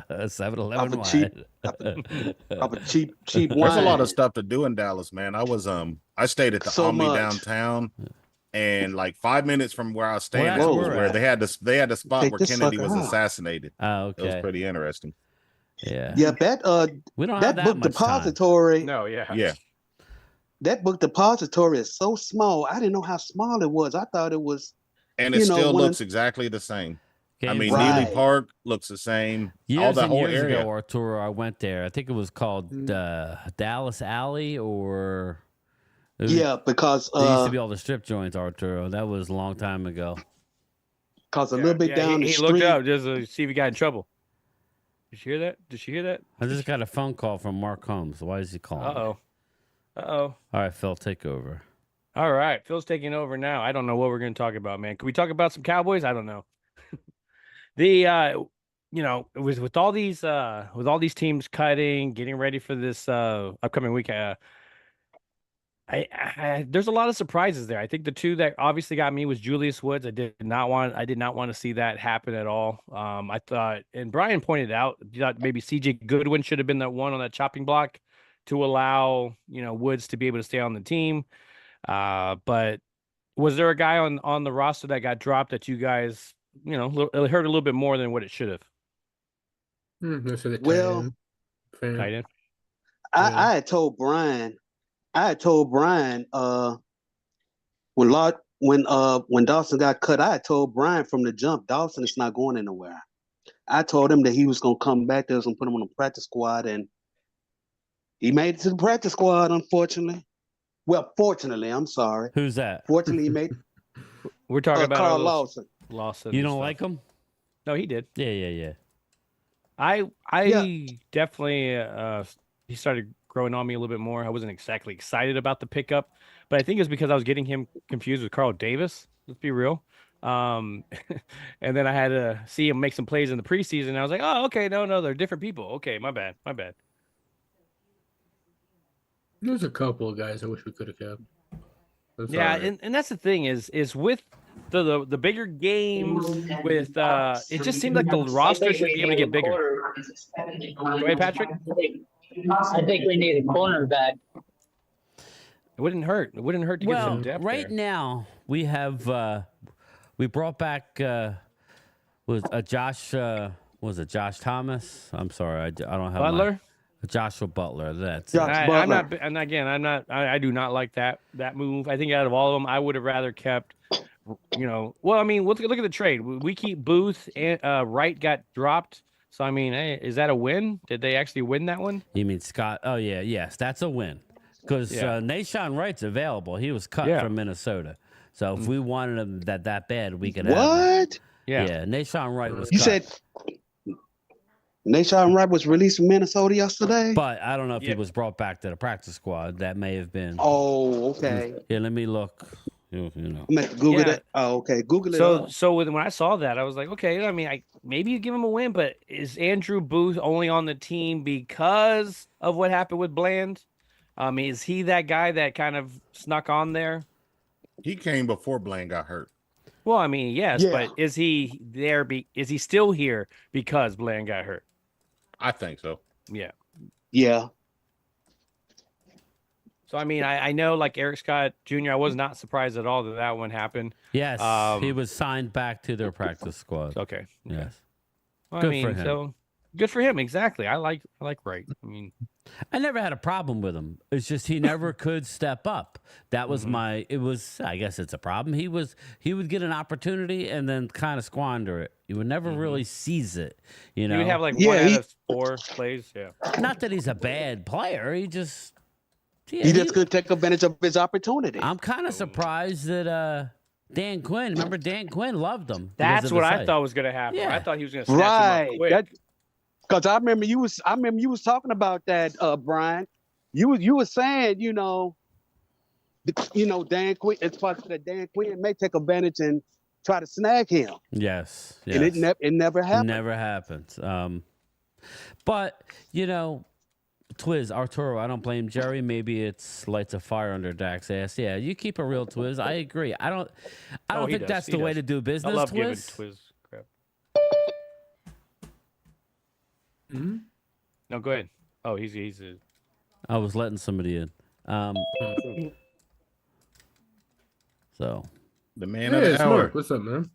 7-Eleven wine. Of a cheap wine. There's a lot of stuff to do in Dallas, man. I stayed at the So Omni much. downtown, and like 5 minutes from where I was staying Well, at that's was where where we're they had the spot Take where this Kennedy sucker was out. assassinated. Oh, It was okay. pretty interesting. Yeah. Yeah, that We don't have that that book much time. depository. No, yeah. Yeah. That book depository is so small. I didn't know how small it was. I thought it was. And it You know, still one of- looks exactly the same. I Games mean, Right. Neely Park looks the same. Years all the and whole years area. ago, Arturo, I went there. I think it was called Dallas Alley, or it was- Yeah, because there used to be all the strip joints, Arturo. That was a long time ago. a little bit down the he street. looked up just to see if he got in trouble. Did you hear that? Did she hear that? I just got a phone call from Mark Holmes. Why is he calling? me? Uh-oh. All right, Phil, take over. All right. Phil's taking over now. I don't know what we're going to talk about, man. Can we talk about some Cowboys? I don't know. It was with all these teams cutting, getting ready for this upcoming week. There's a lot of surprises there. I think the two that obviously got me was Julius Woods. I did not want to see that happen at all. I thought, and Brian pointed out, that maybe CJ Goodwin should have been that one on that chopping block to allow Woods to be able to stay on the team. But was there a guy on the roster that got dropped that you guys it hurt a little bit more than what it should have? Well, Tight end? I had told Brian when Dawson got cut, I had told Brian from the jump, Dawson is not going anywhere. I told him that he was gonna come back. They was gonna put him on the practice squad, and he made it to the practice squad, unfortunately. Well, fortunately, I'm sorry. Who's that? Fortunately, he made We're talking about Carl all those Lawson. Lawson You and don't stuff. like him? No, he did. Yeah. I Yeah. definitely he started growing on me a little bit more. I wasn't exactly excited about the pickup, but I think it's because I was getting him confused with Carl Davis. Let's be real. And then I had to see him make some plays in the preseason. And I was like, oh, okay, no, they're different people. Okay, my bad. There's a couple of guys I wish we could have kept. That's Yeah, all right. and that's the thing is with the bigger games with it just seemed like the roster should be able to get bigger. Go ahead, Patrick. I think we need a cornerback. It wouldn't hurt. It wouldn't hurt to get some depth right there. now we have we brought back Josh Josh Thomas? I'm sorry, I don't have Butler. Joshua Butler. That's Josh it. I'm Butler. not, and again, I do not like that move. I think out of all of them, I would have rather kept, well, I mean, look at the trade. We keep Booth and Wright got dropped. So, I mean, hey, is that a win? Did they actually win that one? You mean Scott? Oh yeah, yes, that's a win because Yeah. Nashawn Wright's available. He was cut Yeah. from Minnesota, so if we wanted him that bad, we could have him. What? Yeah. Yeah, Nashawn Wright was You cut. said Nation Wright was released from Minnesota yesterday. But I don't know if he Yeah. was brought back to the practice squad. That may have been. Oh, okay. Yeah, let me look. You know. I'm at Google Yeah. it. Oh, okay. Google it. So up. so when I saw that, I was like, okay, I mean, maybe you give him a win, but is Andrew Booth only on the team because of what happened with Bland? Is he that guy that kind of snuck on there? He came before Blaine got hurt. Well, I mean, yes, Yeah. but is he there? Is he still here because Bland got hurt? I think so. Yeah. Yeah. So I mean, I know like Eric Scott Jr. I was not surprised at all that one happened. Yes, Um, he was signed back to their practice squad. Okay. Yes. Well, Good I mean, for him. so good for him. Exactly. I like Wright. I mean, I never had a problem with him. It's just he never could step up. That was I guess it's a problem. He would get an opportunity and then kind of squander it. He would never really seize it. You know, you would have like Yeah, one out he- of 4 plays. Yeah. not that he's a bad player. He just He just couldn't take advantage of his opportunity. I'm kind of surprised that Dan Quinn. Remember, Dan Quinn loved him. because That's of what the I site. thought was going to happen. Yeah. I thought he was going to snatch him up Right. quick. Because I remember you was talking about that, Brian. You were saying, Dan Quinn. It's possible that Dan Quinn may take advantage and try to snag him, Yes. and it never happened. Never happened. But Twiz, Arturo, I don't blame Jerry. Maybe it's lights a fire under Dak's ass. Yeah, you keep a real Twiz. I agree. I don't he think does. that's He the way does. to do I business. love giving Twiz. Twiz crap. Mhm. No, go ahead. Oh, he's a, I was letting somebody in. So The man Hey, of the it's hour. Mark. What's up, man?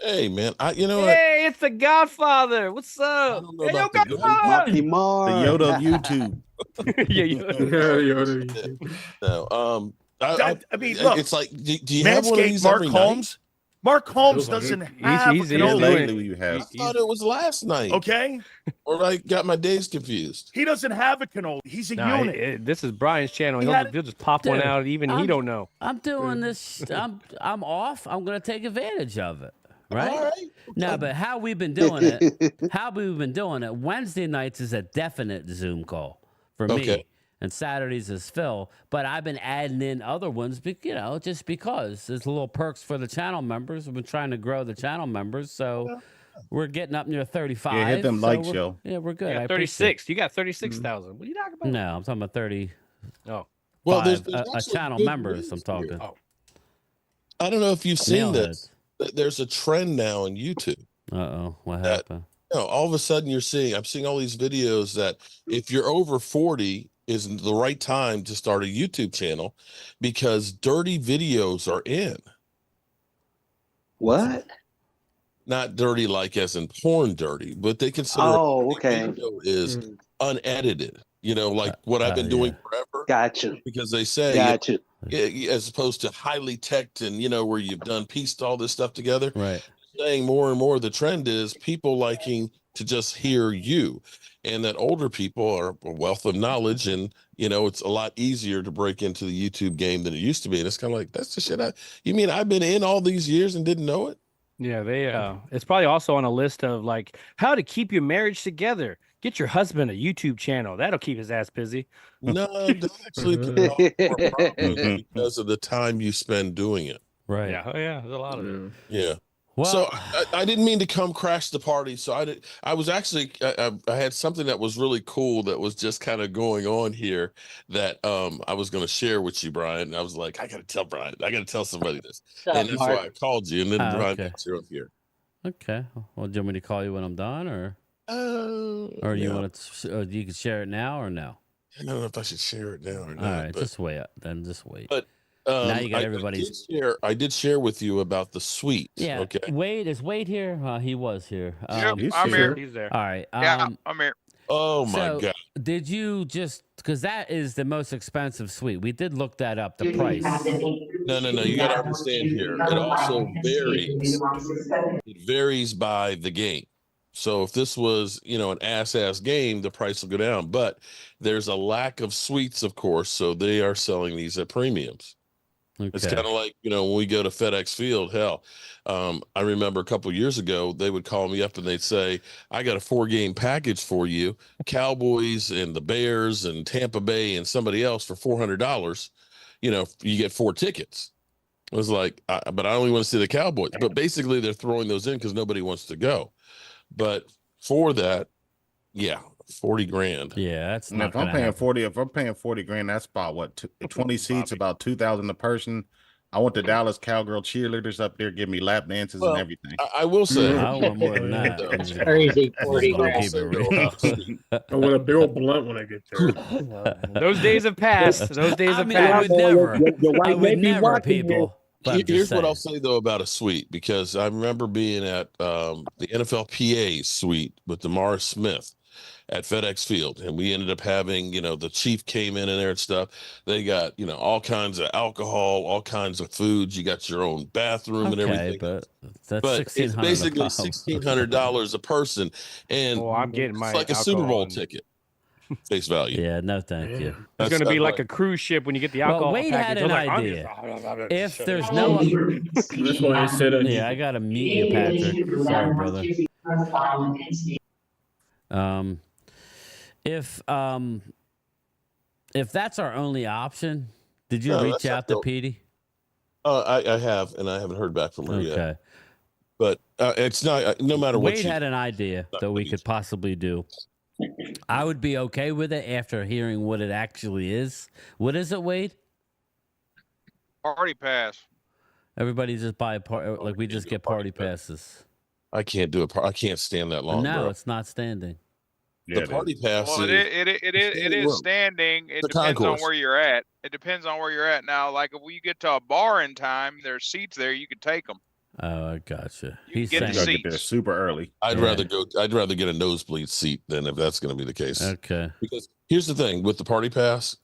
Hey, man. You know what? hey, it's the Godfather. What's I up? don't know Hey, yo, about the Godfather. Marky The Mark. Yoda of YouTube. yeah, No. I mean, look, it's like, do you have one of Manscaped, these Mark every Holmes. Mark Holmes Feels like doesn't it. have he's a Yeah, cannoli. lately you have. night? I thought it was last night. Okay, Or I got my days confused. he doesn't have a cannoli. He's a No, unit. this is Brian's channel. He He'll, had it- he'll just pop one Dude, out. Even he I'm- don't know. I'm doing this. I'm off. I'm gonna take advantage of it. Right? All right. No, but how we've been doing it, Wednesday nights is a definite Zoom call for me. Okay. And Saturdays is Phil. But I've been adding in other ones, just because. There's little perks for the channel members. We've been trying to grow the channel members. So we're getting up near 35. Yeah, hit them so likes, we're- yo. Yeah, we're good. You I got appreciate 36. You got 36,000. What are you talking about? No, I'm talking about 30. Oh, Well, there's a actually channel good members. I'm news talking. here. I don't know if you've seen this. Nailheads. There's a trend now on YouTube. Uh-oh. What That- happened? All of a sudden I'm seeing all these videos that if you're over 40 is the right time to start a YouTube channel because dirty videos are in. What? Not dirty like as in porn dirty, but they consider Oh, a okay. video is Mm. unedited. Like what I've been yeah. doing forever. Gotcha. Because they say Gotcha. as opposed to highly teched and where you've done pieced all this stuff together. Right. Saying more and more the trend is people liking to just hear you, and that older people are a wealth of knowledge, and it's a lot easier to break into the YouTube game than it used to be. And it's kind of like, that's the shit you mean I've been in all these years and didn't know it? yeah. It's probably also on a list of like how to keep your marriage together. Get your husband a YouTube channel. That'll keep his ass busy. No, that actually can cause more problems because of the time you spend doing it. Right. Yeah. Oh yeah. There's a lot of it. Yeah. Well, So I didn't mean to come crash the party. So I was actually I had something that was really cool that was just kind of going on here that I was going to share with you, Brian. And I was like, I got to tell Brian. I got to tell somebody this, What's up, and that's why I Mark? called you. And then Brian okay. got you up here. okay. Well, do you want me to call you when I'm done, or you yeah. want to? You can share it now, or no? I don't know if I should share it now or not. All right, but, just wait. Then just wait. But, now you got everybody's. I did share with you about the suite. Yeah. Okay. Wade, is Wade here? He was here. Yep, he's I'm here. here. He's there. All right. Yeah, I'm here. Oh my so God. Did you just because that is the most expensive suite? We did look that up. The price. No. You got to understand here. It also varies. It varies by the game. So if this was, an ass game, the price will go down. But there's a lack of suites, of course. So they are selling these at premiums. It's Okay. kind of like, when we go to FedEx Field, hell, I remember a couple of years ago, they would call me up and they'd say, I got a 4-game package for you, Cowboys and the Bears and Tampa Bay and somebody else for $400. You get 4 tickets. I was like, but I only want to see the Cowboys. But basically, they're throwing those in because nobody wants to go. But for that, yeah, 40 grand. Yeah, that's And not if I'm gonna paying happen. 40, if I'm paying 40 grand, that's about what 20 seats, about 2,000 a person. I want the Dallas Cowgirl cheerleaders up there, give me lap dances and Well, everything. I will say, I want more than Yeah. that. That's crazy. I'm 40 just gonna grand. keep it real. I want a big old blunt when I get there. Those days have passed. Those days I have mean, I passed. would never. Your I wife would may be never, watching you. people. But I'm just here's what saying. I'll say though about a suite, because I remember being at the NFLPA suite with DeMar Smith at FedEx Field, and we ended up having, the chief came in there and stuff. They got, all kinds of alcohol, all kinds of foods. You got your own bathroom and Okay, everything. but that's But it's $1,600 basically a pop. $1,600 a person, and Oh, I'm getting it's my like a Super Bowl alcohol and- ticket face value. Yeah, no, thank you. It's going to be like a cruise ship when you get the alcohol Well, Wade had package. an I'm like, idea. I'm If just- there's no, That's why I said it. yeah, I gotta mute you, Patrick. Sorry, brother. If that's our only option, did you No, reach that's not out to the- Petey? I have, and I haven't heard back from her yet. Okay. But it's not, no matter what Wade you had an idea that we could possibly do. I would be okay with it after hearing what it actually is. What is it, Wade? Party pass. Everybody just buy a part, like we just get party passes. I can't do it. I can't stand that long. No, bro. it's not standing. The party pass Well, is it is standing. It The depends on concourse. where you're at. It depends on where you're at. Now, like if we get to a bar in time, there's seats there. You could take them. Oh, I gotcha. You He's get saying, the Gotta get there seats. super early. I'd Yeah. rather get a nosebleed seat than if that's going to be the case. okay. Because here's the thing with the party pass.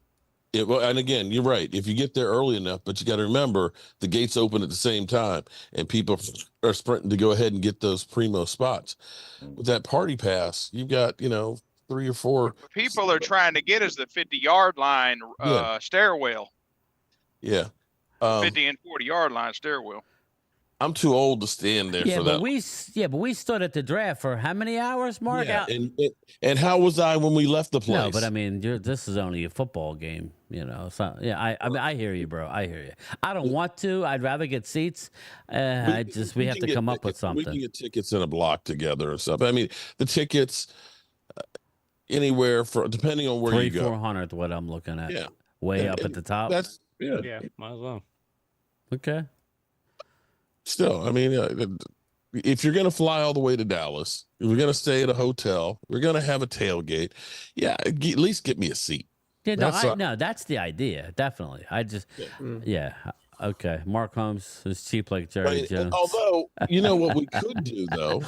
And again, you're right. If you get there early enough, but you got to remember the gates open at the same time, and people are sprinting to go ahead and get those primo spots. With that party pass, you've got 3 or 4. What people are trying to get is the 50-yard line Yeah. stairwell. Yeah, 50 and 40-yard line stairwell. I'm too old to stand there Yeah, for but that. we stood at the draft for how many hours, Mark? Yeah, and how was I when we left the place? No, but I mean, this is only a football game, It's not, yeah, I mean, I hear you, bro. I hear you. I don't want to. I'd rather get seats. We have can to get come up with tickets. something. We can get tickets in a block together and stuff. I mean, the tickets anywhere for depending on where you go. 400, what I'm looking at. Yeah, way And- up at and the top. That's Yeah, might as well. Okay. Still, I mean, if you're going to fly all the way to Dallas, if we're going to stay at a hotel, we're going to have a tailgate. Yeah, at least get me a seat. Yeah, no, That's that's the idea. Definitely. I just, yeah. Okay. Mark Holmes is cheap like Jerry Right. Jones. Although, you know what we could do though,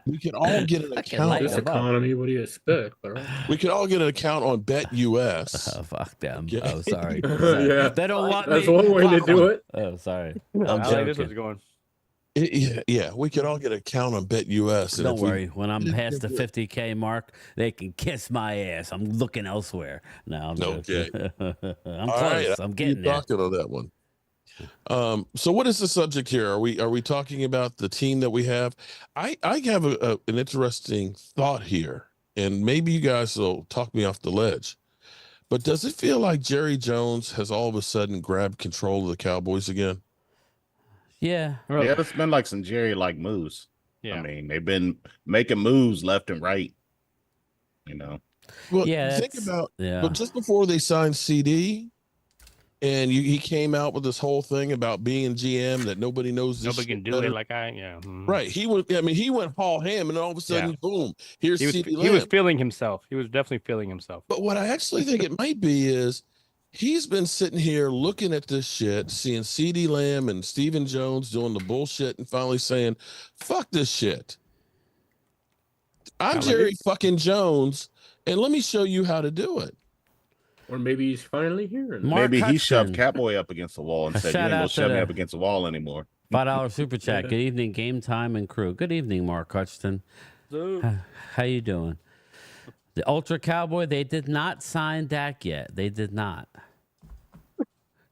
we could all get an account. This economy, what do you expect? All right. We could all get an account on BetUS. Oh, fuck them. Yeah. Oh, sorry. Yeah. They don't want That's me. one way to Fuck do them. it. Oh, sorry. I I'm like this joking. one's going. Yeah, we could all get an account on BetUS. and Don't if we- worry. When I'm past the 50K mark, they can kiss my ass. I'm looking elsewhere. No, I'm Okay. joking. I'm All close. right, I'm getting keep there. talking on that one. So what is the subject here? Are we talking about the team that we have? I have an interesting thought here, and maybe you guys will talk me off the ledge. But does it feel like Jerry Jones has all of a sudden grabbed control of the Cowboys again? Yeah. Yeah, it's been like some Jerry-like moves. Yeah. I mean, they've been making moves left and right. Well, Yeah, think that's- about. yeah. But just before they signed CD, and he came out with this whole thing about being GM that nobody knows. This Nobody can shit do better. it like I. Yeah. Mhm. Right. He went Hall Ham, and all of a sudden, Yeah. boom, here's He was, CD he was Lamb. feeling himself. He was definitely feeling himself. But what I actually think it might be is he's been sitting here looking at this shit, seeing CD Lamb and Stephen Jones doing the bullshit, and finally saying, "Fuck this shit. I'm Jerry fucking Jones, and let me show you how to do it." Or maybe he's finally here. Mark Maybe he shoved Hudson. Catboy up against the wall and A said, "You shout ain't gonna out to shove me the- up against the wall anymore." $5 super chat. Good evening, game time and crew. Good evening, Mark Hutchinson. How you doing? The Ultra Cowboy, they did not sign Dak yet. They did not.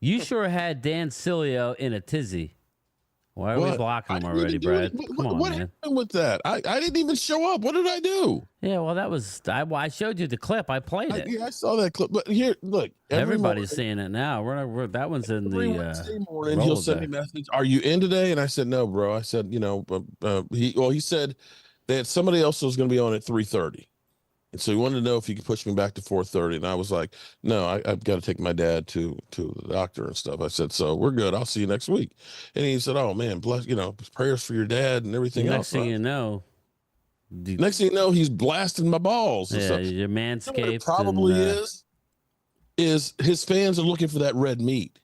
You sure had Dan Cilio in a tizzy. Why are we What? blocking I him didn't already, even do Brad? it. Come on, What man. happened with that? I didn't even show up. What did I do? Yeah, well, that was I showed you the clip. I played it. I saw that clip. But here, look. Everybody's seeing it now. We're that one's in Every the Wednesday morning, he'll send me a message. Are you in today? And I said, no, bro. I said, he said that somebody else was going to be on at 3:30. And so he wanted to know if he could push me back to 4:30. And I was like, no, I've got to take my dad to the doctor and stuff. I said, so we're good. I'll see you next week. And he said, oh man, bless, prayers for your dad and everything else. Next thing you know, he's blasting my balls. And yeah, stuff. your manscaped. What it probably is his fans are looking for that red meat.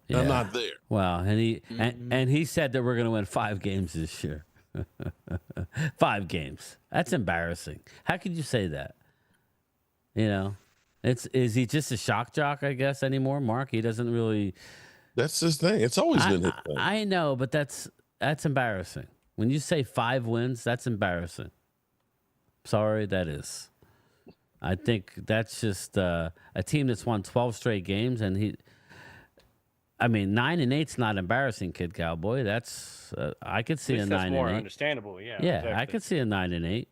Yeah. I'm not there. Wow, and he said that we're going to win 5 games this year. 5 games. That's embarrassing. How could you say that? Is he just a shock jock, I guess, anymore, Mark? He doesn't really. That's his thing. It's always been his thing. I know, but that's embarrassing. When you say 5 wins, that's embarrassing. Sorry, that is. I think that's just a team that's won 12 straight games, and 9-8's not embarrassing, Kid Cowboy. That's I could see a 9-8. That's more understandable. Yeah. Yeah, exactly. I could see a 9-8.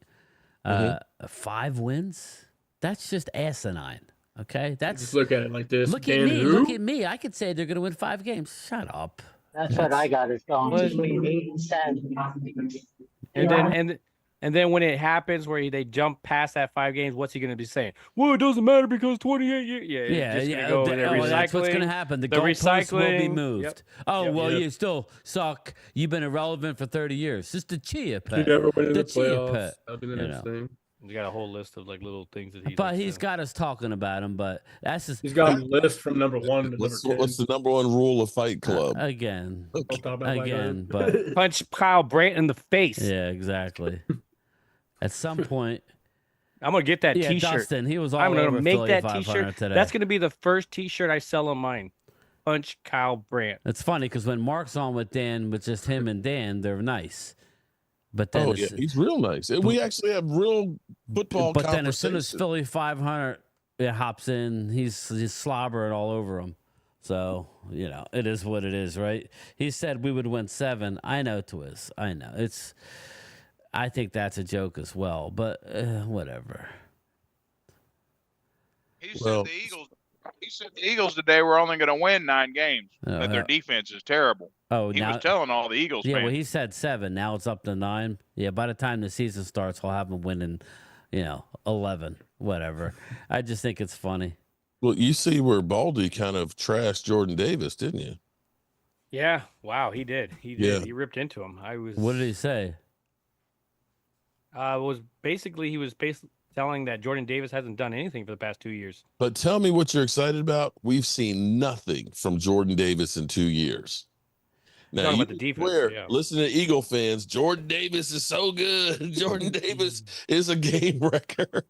5 wins. That's just asinine. Okay, that's just look at it like this. Look at me. Look at me. I could say they're going to win 5 games. Shut up. That's what I got. It's going between 8 and 7. And then when it happens where they jump past that 5 games, what's he going to be saying? Well, it doesn't matter because 28 years. Yeah. Go recycling. That's what's going to happen. The goalposts will be moved. Yep. You still suck. You've been irrelevant for 30 years. Just the chia pet. You never win in the chia playoffs. pet. That'll be the next thing. He's got a whole list of little things that he. But he's got us talking about him. But that's just. He's got a list from number 1 to number 10. What's the number 1 rule of Fight Club? Again, Again, but punch Kyle Brandt in the face. Yeah, exactly. At some point, I'm gonna get that T-shirt. Dustin, he was all I'm gonna over make Philly that T-shirt today. That's gonna be the first T-shirt I sell on mine. Punch Kyle Brandt. It's funny because when Mark's on with Dan, with just him and Dan, they're nice. But then he's real nice. We actually have real football. But then as soon as Philly 500 hops in, he's slobbering all over him. So it is what it is, right? He said we would win 7. I know, Twiz. I know I think that's a joke as well, but whatever. He said the Eagles today were only going to win 9 games, but their defense is terrible. Oh, he was telling all the Eagles fans. Yeah, well, he said 7. Now it's up to 9. Yeah, by the time the season starts, we'll have them winning, 11, whatever. I just think it's funny. Well, you see where Baldy kind of trashed Jordan Davis, didn't you? Yeah. Wow, he did. He did. Yeah. He ripped into him. What did he say? He was basically telling that Jordan Davis hasn't done anything for the past 2 years. But tell me what you're excited about. We've seen nothing from Jordan Davis in 2 years. Now, about the defense, listen to Eagle fans. Jordan Davis is so good. Jordan Davis is a game wrecker.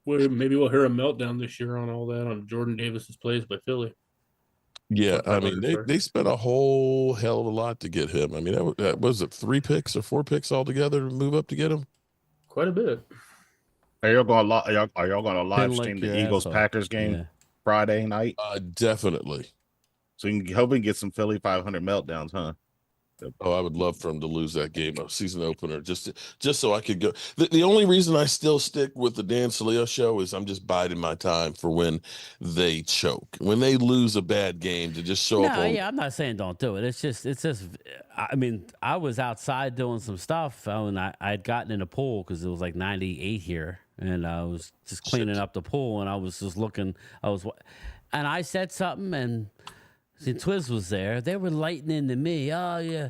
Well, maybe we'll hear a meltdown this year on all that on Jordan Davis's plays by Philly. Yeah, I mean they spent a whole hell of a lot to get him. I mean, that was it 3 picks or 4 picks altogether to move up to get him. Quite a bit. Are y'all going to live stream the Eagles Packers game Friday night? Definitely. So you can hoping get some Philly 500 meltdowns, huh? Oh, I would love for him to lose that game, a season opener, just so I could go. The only reason I still stick with the Dan Saleo show is I'm just biding my time for when they choke, when they lose a bad game to just show up. Yeah, I'm not saying don't do it. It's just. I mean, I was outside doing some stuff, and I had gotten in a pool because it was like 98 here, and I was just cleaning up the pool, and I was just looking. And I said something, and. See, Twiz was there. They were lighting into me. Oh, yeah,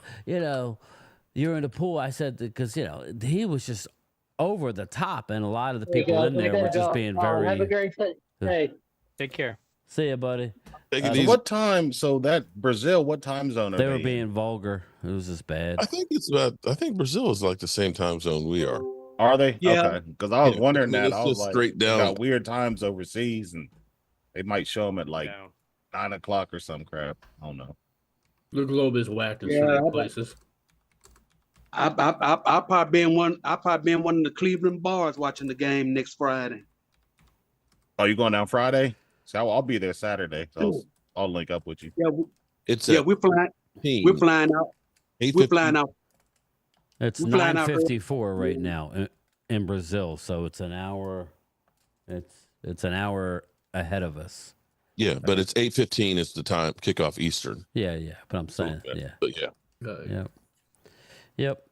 you're in the pool. I said, because, he was just over the top, and a lot of the people in there were just being very. Have a great day. Take care. See ya, buddy. So what time? So that Brazil, what time zone are they were being vulgar. It was just bad. I think Brazil is like the same time zone we are. Are they? Yeah. Okay. Because I was wondering that. I was like, straight down. Got weird times overseas, and they might show them at like 9 o'clock or some crap. I don't know. The globe is whacked in certain places. I'll probably be in one. I'll probably be in one of the Cleveland bars watching the game next Friday. Oh, you going down Friday? So I'll be there Saturday. So I'll link up with you. Yeah, It's yeah, at we're flying. 15, We're flying out. We're 8:15. flying out. It's We're flying out 9:54 right now in Brazil, so it's an hour. It's an hour ahead of us. Yeah, but it's 8:15 is the time kickoff Eastern. Yeah, but I'm saying, yeah. But yeah. Yep.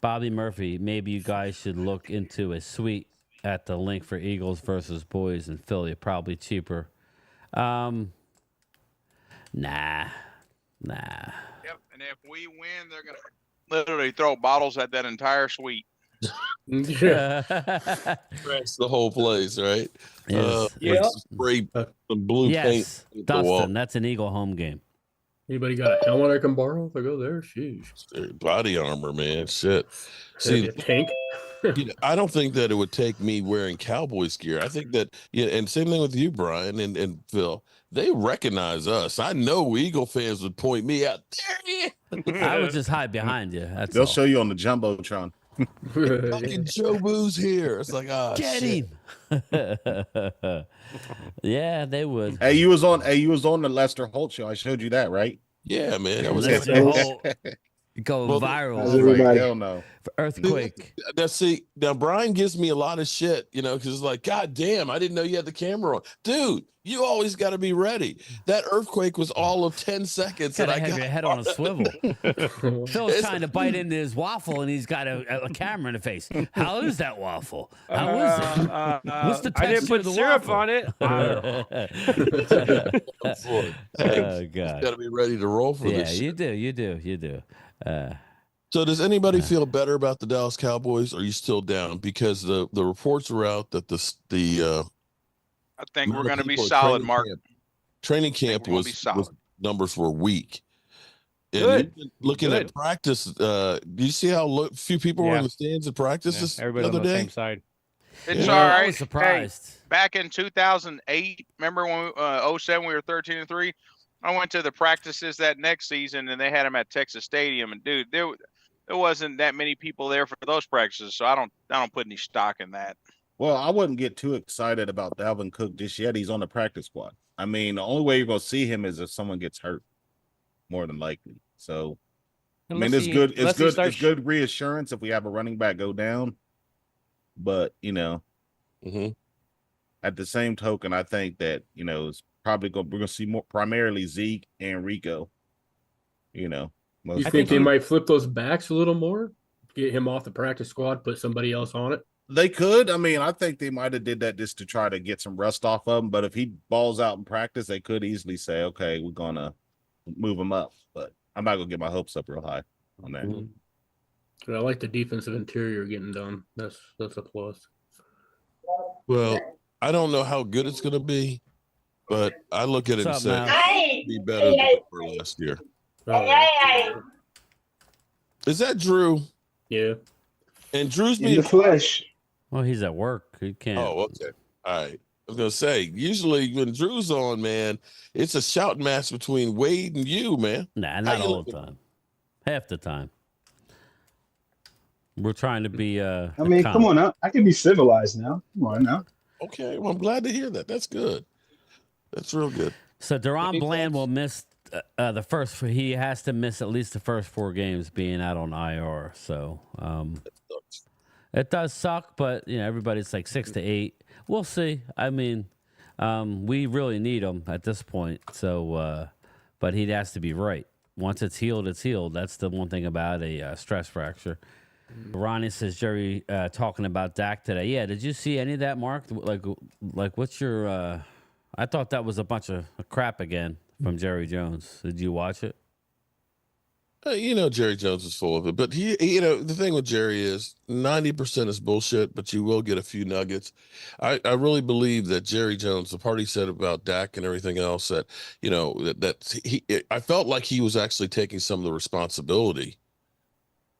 Bobby Murphy, maybe you guys should look into a suite at the link for Eagles versus Boys in Philly. Probably cheaper. Nah. Yep, and if we win, they're gonna literally throw bottles at that entire suite. That's the whole place, right? Spray some blue paint. Yes, Dustin, that's an Eagle home game. Anybody got a helmet I can borrow if I go there? Sheesh. Body armor, man. Shit. See, a tank. I don't think that it would take me wearing Cowboys gear. I think that, and same thing with you, Brian and Phil. They recognize us. I know Eagle fans would point me out. There he is. I would just hide behind you. They'll show you on the jumbotron. Fucking Joe Boo's here. It's like, get him. Yeah, they would. Hey, you was on the Lester Holt show. I showed you that, right? Yeah, man. That was go viral. Like, hell no. Earthquake. Now Brian gives me a lot of shit, because it's like, God damn, I didn't know you had the camera on. Dude, you always got to be ready. That earthquake was all of 10 seconds. Gotta have your head on a swivel. Phil's trying to bite into his waffle, and he's got a camera in the face. How is that waffle? How is it? What's the texture I didn't put of the syrup waffle? on it. Oh God! Got to be ready to roll for this. Yeah, you do. So does anybody feel better about the Dallas Cowboys? Or are you still down? Because the reports are out that I think we're going to be solid, Mark. Training camp was numbers were weak. Good. And looking at practice, do you see how few people were in the stands at practice this everybody other on the day? same side. It's all right. I was surprised. Hey, back in 2008, remember when 07 we were 13-3? I went to the practices that next season, and they had them at Texas Stadium. And dude, there wasn't that many people there for those practices, so I don't put any stock in that. Well, I wouldn't get too excited about Dalvin Cook just yet. He's on the practice squad. I mean, the only way you're gonna see him is if someone gets hurt, more than likely. So, I mean, it's good. It's good reassurance if we have a running back go down. But at the same token, I think that it's probably we're gonna see more primarily Zeke and Rico. You think they might flip those backs a little more, get him off the practice squad, put somebody else on it? They could. I mean, I think they might have did that just to try to get some rust off of him. But if he balls out in practice, they could easily say, okay, we're going to move him up. But I'm not going to get my hopes up real high on that. I like the defensive interior getting done. That's a plus. Well, I don't know how good it's going to be, but I look at it and say it'll be better than it were last year. Is that Drew? Yeah. And Drew's in the flesh. Well, he's at work. He can't. Oh, okay. All right. I was gonna say, usually when Drew's on, man, it's a shouting match between Wade and you, man. Nah, not all the time. Half the time. We're trying to be. I mean, come on now. I can be civilized now. Come on now. Okay, well, I'm glad to hear that. That's good. That's real good. So Deron Bland will miss the first. He has to miss at least the first 4 games being out on IR. So it does suck, but everybody's like 6 to 8. We'll see. I mean, we really need him at this point. So, but he has to be right. Once it's healed, it's healed. That's the one thing about a stress fracture. Ronnie says, Jerry talking about Dak today. Yeah, did you see any of that, Mark? Like what's your? I thought that was a bunch of crap again from Jerry Jones. Did you watch it? Jerry Jones is full of it, but the thing with Jerry is 90% is bullshit, but you will get a few nuggets. I really believe that Jerry Jones, the part he said about Dak and everything else, that I felt like he was actually taking some of the responsibility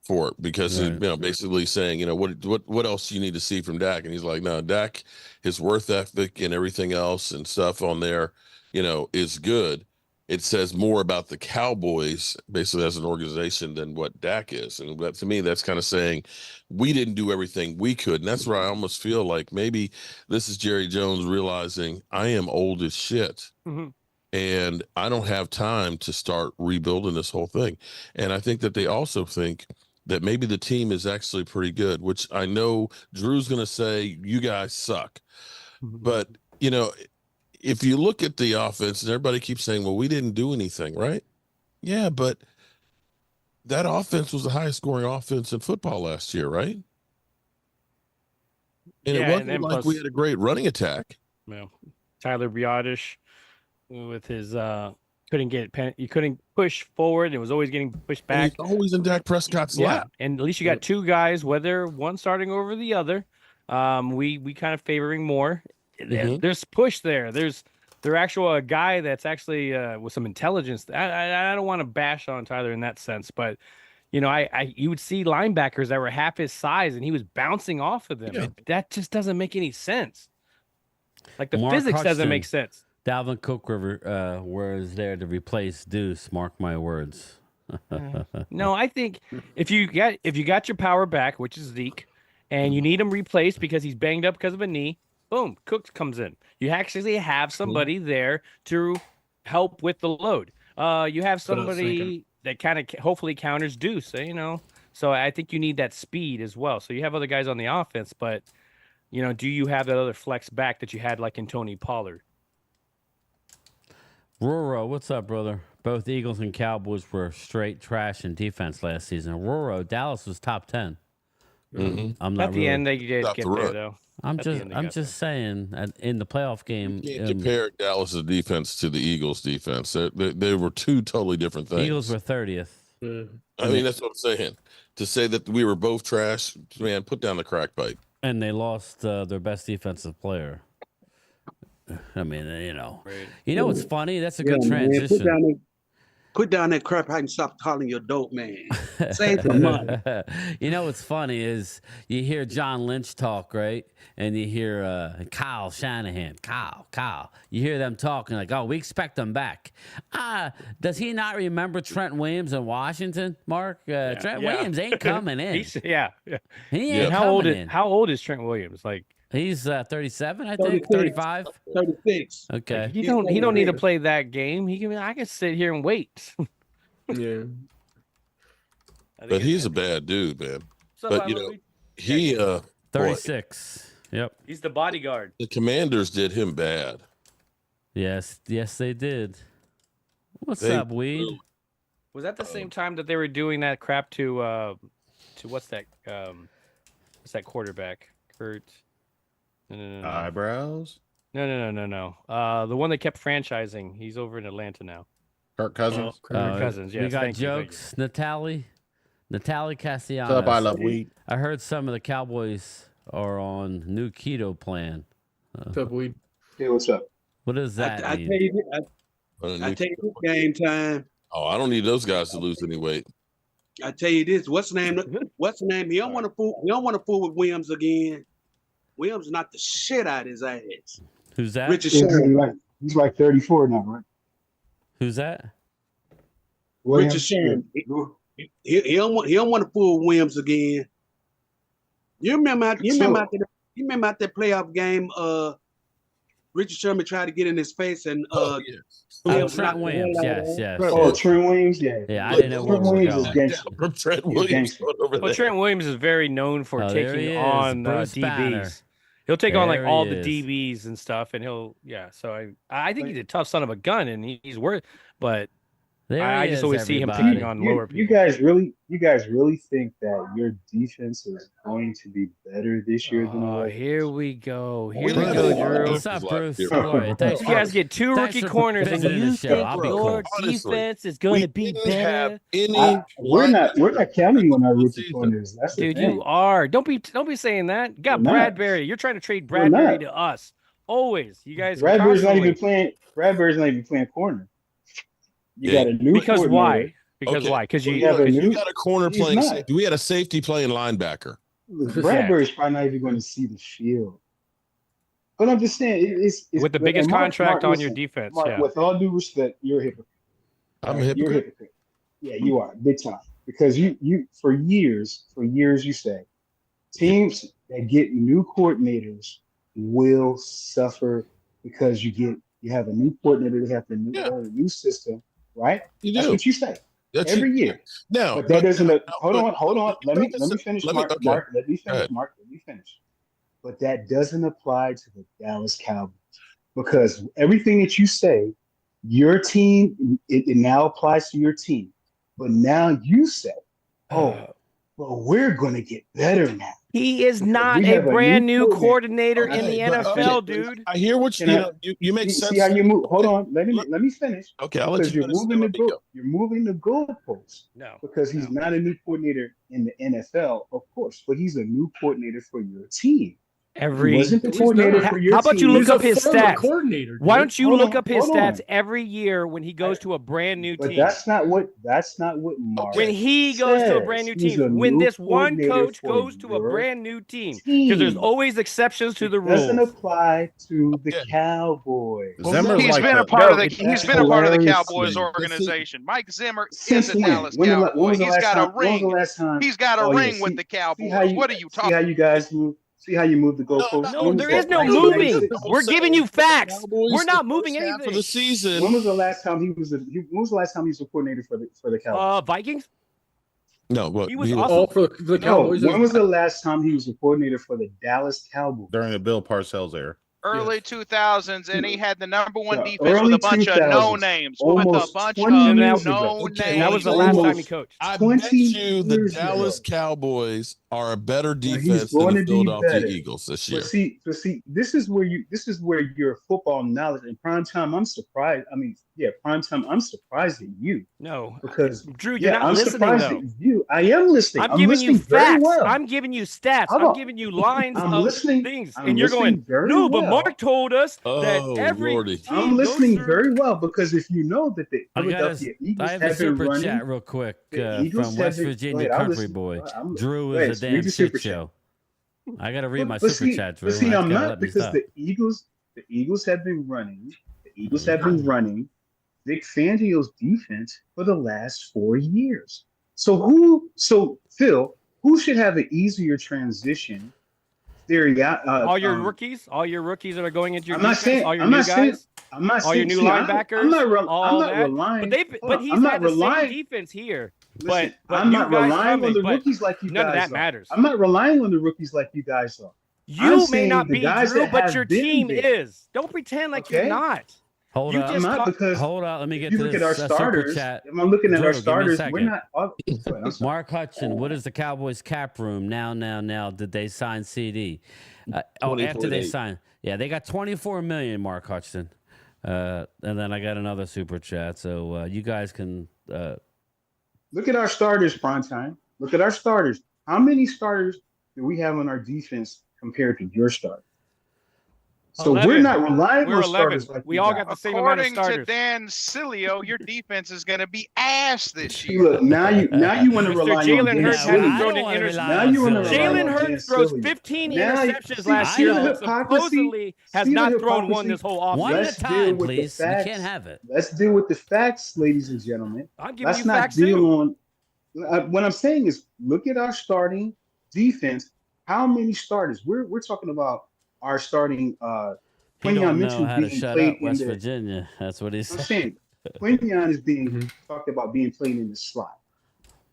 for it, because basically saying, what else do you need to see from Dak? And he's like, no, Dak, his worth ethic and everything else and stuff on there, is good. It says more about the Cowboys basically as an organization than what Dak is. And that, to me, that's kind of saying we didn't do everything we could. And that's where I almost feel like maybe this is Jerry Jones realizing I am old as shit. Mm-hmm. and I don't have time to start rebuilding this whole thing. And I think that they also think that maybe the team is actually pretty good, which I know Drew's going to say, you guys suck. But, you know, if you look at the offense and everybody keeps saying, well, we didn't do anything, right? Yeah, but that offense was the highest scoring offense in football last year, right? And it wasn't like we had a great running attack. Well, Tyler Biotish with his you couldn't push forward. It was always getting pushed back. And he's always in Dak Prescott's lap. And at least you got two guys, whether one starting over the other. We kind of favoring more. There's push there. There's actual a guy that's actually with some intelligence. I don't want to bash on Tyler in that sense, but you know, you would see linebackers that were half his size and he was bouncing off of them. Yeah. That just doesn't make any sense. Like the Mark physics doesn't Hudson, make sense. Dalvin Cook was there to replace Deuce. Mark my words. No, I think if you got your power back, which is Zeke, and you need him replaced because he's banged up because of a knee, boom, Cook comes in. You actually have somebody there to help with the load. You have somebody that kind of hopefully counters Deuce, you know. So I think you need that speed as well. So you have other guys on the offense, but you know, do you have that other flex back that you had like in Tony Pollard? Roro, what's up, brother? Both Eagles and Cowboys were straight trash in defense last season. Roro, Dallas was top 10. I'm not At the end, they did get there, though. I'm just saying, in the playoff game, You can't compare Dallas's defense to the Eagles' defense. They were two totally different things. Eagles were 30th. I mean, that's what I'm saying. To say that we were both trash, man, put down the crack pipe. And they lost their best defensive player. I mean, you know. What's funny? That's a good transition. Man, put down that crap pipe and stop calling your dope, man. Save some money. You know what's funny is you hear John Lynch talk, right? And you hear Kyle Shanahan, Kyle. You hear them talking like, oh, we expect them back. Does he not remember Trent Williams in Washington, Mark? Trent Williams ain't coming in. He ain't coming in. How old is Trent Williams? Like, he's 37, I think. 35, 36. Okay. Like, he don't need to play that game. I can sit here and wait. Yeah. But he's a bad dude, man. But you know, he 36. Yep. He's the bodyguard. The Commanders did him bad. Yes, they did. What's up, Weed? Was that the same time that they were doing that crap to what's that quarterback? Kurt. No. Eyebrows? No. The one that kept franchising. He's over in Atlanta now. Kirk Cousins. Kirk Cousins. Yes. We got thank jokes. You. Natalie Castellanos. What's up? I love weed. I heard some of the Cowboys are on new keto plan. What's up, Weed? Hey, what's up? What does that I mean? tell you this game time. Oh, I don't need those guys to lose any weight. I tell you this. What's the name? He don't want to fool. He don't want to fool with Williams again. Williams knocked the shit out of his ass. Who's that? Richard Yeah, Sherman. he's like 34 now, right? Who's that? Richard Sherman. He don't want to fool with Williams again. You remember out that playoff game? Richard Sherman tried to get in his face and Trent Williams. Yes. Oh, Trent Williams. Yeah. I didn't know Trent where we were Williams is going. gangster. Trent Williams over Well, Trent Williams is very known for Oh, there he taking is, on Bruce Banner. DBs. He'll take on like There all he the is. DBs and stuff, and So I think he's a tough son of a gun, and he's worth. But There I he just is, always see him everybody. picking on lower You people. guys really think that your defense is going to be better this year than it Oh, was? here we go. We Here we got go, a lot of Drew. What's up, Bruce? Yeah. Glory. Thanks You for- guys get two thanks rookie for corners, and visiting you the show. think I'll be your cool. defense is going to be didn't have better? any. We're not counting on our rookie Season. corners. That's the Dude, thing. you are. Don't be saying that. You got We're not. Bradbury. You're trying to trade We're Bradbury not. to us. Always. You guys Bradbury's not constantly- even playing. Bradbury's not even playing corner. You Yeah. got a new Because coordinator. why? Because Okay. why? Because We have a You new. got a corner He's playing not. safety. We had a safety playing linebacker. Bradbury's probably not even going to see the field. But I'm just saying, it's with the but- biggest and Mark, contract on your listen, defense. Mark, Yeah. with all due respect, you're a hypocrite. I'm a Right? You're a hypocrite. hypocrite. Yeah, you are big time. Because you for years you say teams that get new coordinators will suffer because you get You have a new coordinator. You have the new system, right? That's do. what you say every year. Now, but that doesn't. Hold on. Let me listen, finish, let me- Mark. okay. Mark, let me Go finish, ahead. Mark. Let me finish. But that doesn't apply to the Dallas Cowboys because everything that you say, your team, it now applies to your team. But now you say, oh, well, we're going to get better now. He is Because not we a have brand new coordinator. coordinator in the Okay, but- NFL, okay, dude. I hear what Can you I- know. You make sense. See how you move. Hold on. Let me finish. Okay, I'll let Because you you're finish, moving then the let me goal. You're moving the goalposts. No. Because he's not a new coordinator in the NFL, of course, but he's a new coordinator for your team. He wasn't the He's coordinator not. for your How about you team. look He's up a his former stats? coordinator. Why dude. don't you Hold look on, up his hold stats on. every year when he goes to a brand new But team? that's not what Mark When he goes to a says. brand new He's a team, when new this one coordinator coach for goes to a your brand new team, because there's team. always exceptions to It the doesn't rules. apply to the Okay. Cowboys. Zimmer's He's like been a the part of the it- he's That's been a part of the hilarious Cowboys to me. organization. Mike Zimmer is Since a when? Dallas When Cowboy. was the He's last got time? a When was the ring. last time? He's got a Oh, yeah. ring with the See how Cowboys. you What are you see how talking? you guys move? See how you move the goalposts? No, When was there is that? no 1996? moving. We're giving you facts. Cowboys, We're not the moving first half anything. of the season. When was the last time he was? When was the last time he was a coordinator for the Cowboys? Vikings. No, what He was he- awesome. All for the No. Cowboys. When was the last time he was a coordinator for the Dallas Cowboys? during the Bill Parcells era. Early 2000s, and he had the number one The defense with early a bunch of no 2000s, names. With a almost bunch 20 of years no ago. Okay, names. That was the I'll last tell you time he Almost coached. I 20 bet you the years Dallas ago. Cowboys are a better Well, he's defense than going the to be Philadelphia better. Eagles this But year. see, this is where your football knowledge in prime time. I'm surprised. I mean, yeah, prime time. I'm surprised at you No, because Drew, you're yeah, not I'm listening surprised though. at you. I am listening. I'm giving you listening very facts. well. I'm giving you stats. Hold I'm on. giving you lines I'm of listening. things, I'm and you're listening going, very no, but well. Mark told us that Oh, every Lordy. team I'm goes listening through. very well because if you know that the I Philadelphia Eagles have a have been super running, chat real quick the Eagles from have West been. Go Virginia ahead, I'll Country listen. Boy. I'm- Drew go is ahead, a read damn the shit super chat. show. I gotta read my But super see, chat, but Drew. see, and I'm it's gotta not let me because stop. the Eagles have been running. The Eagles have been running Vic Fangio's defense for the last 4 years. So Phil, who should have an easier transition? All your rookies that are going into your I'm not defense, saying. all your I'm new not saying. guys, I'm not all saying. your new see, linebackers, I'm not all that. relying. But he's I'm not had the relying. same defense here. Listen, but I'm you not guys relying on coming, the but rookies like you none of guys that are. matters. I'm not relying on the rookies like you guys are. You I'm may not saying the be, guys Drew, that but have your been team there. is. Don't pretend like you're Okay. not. Hold You up. just I'm not because Hold on. Let me if get you to look this at our super starters, chat. if I'm looking at Drew, our give me a starters, we're second. not. Go ahead, I'm sorry. Mark Hudson, what is the Cowboys cap room now? Did they sign CD? After they 20.8. sign, yeah, they got 24 million. Mark Hudson, and then I got another super chat. So you guys can Look at our starters, Primetime. Look at our starters. How many starters do we have on our defense compared to your starters? So 11. we're not relying We're on 11. starters like We you all guys. got the same amount of According to starters. Dan Sileo, your defense is going to be ass this See, year. look, now you want to Mr. rely on Jalen Dan Hurts Yeah, hasn't I Sileo. thrown don't an wanna interception. rely Now you want to rely Jalen on Dan Hurts throws Sileo. 15 Now, interceptions see, last see year. the and hypocrisy? supposedly has See the not thrown one hypocrisy? this whole One offseason. at a Let's deal time, with the please. You facts. can't have it. Let's deal with the facts, ladies and gentlemen. I'm giving Let's you not facts deal too. on. What I'm saying is, look at our starting defense. How many starters? We're talking about our starting. He Quinyon don't know Mitchell how to being shut played up in West the. Virginia. That's what he I'm said. saying Quinyon is being talked about being played in the slot.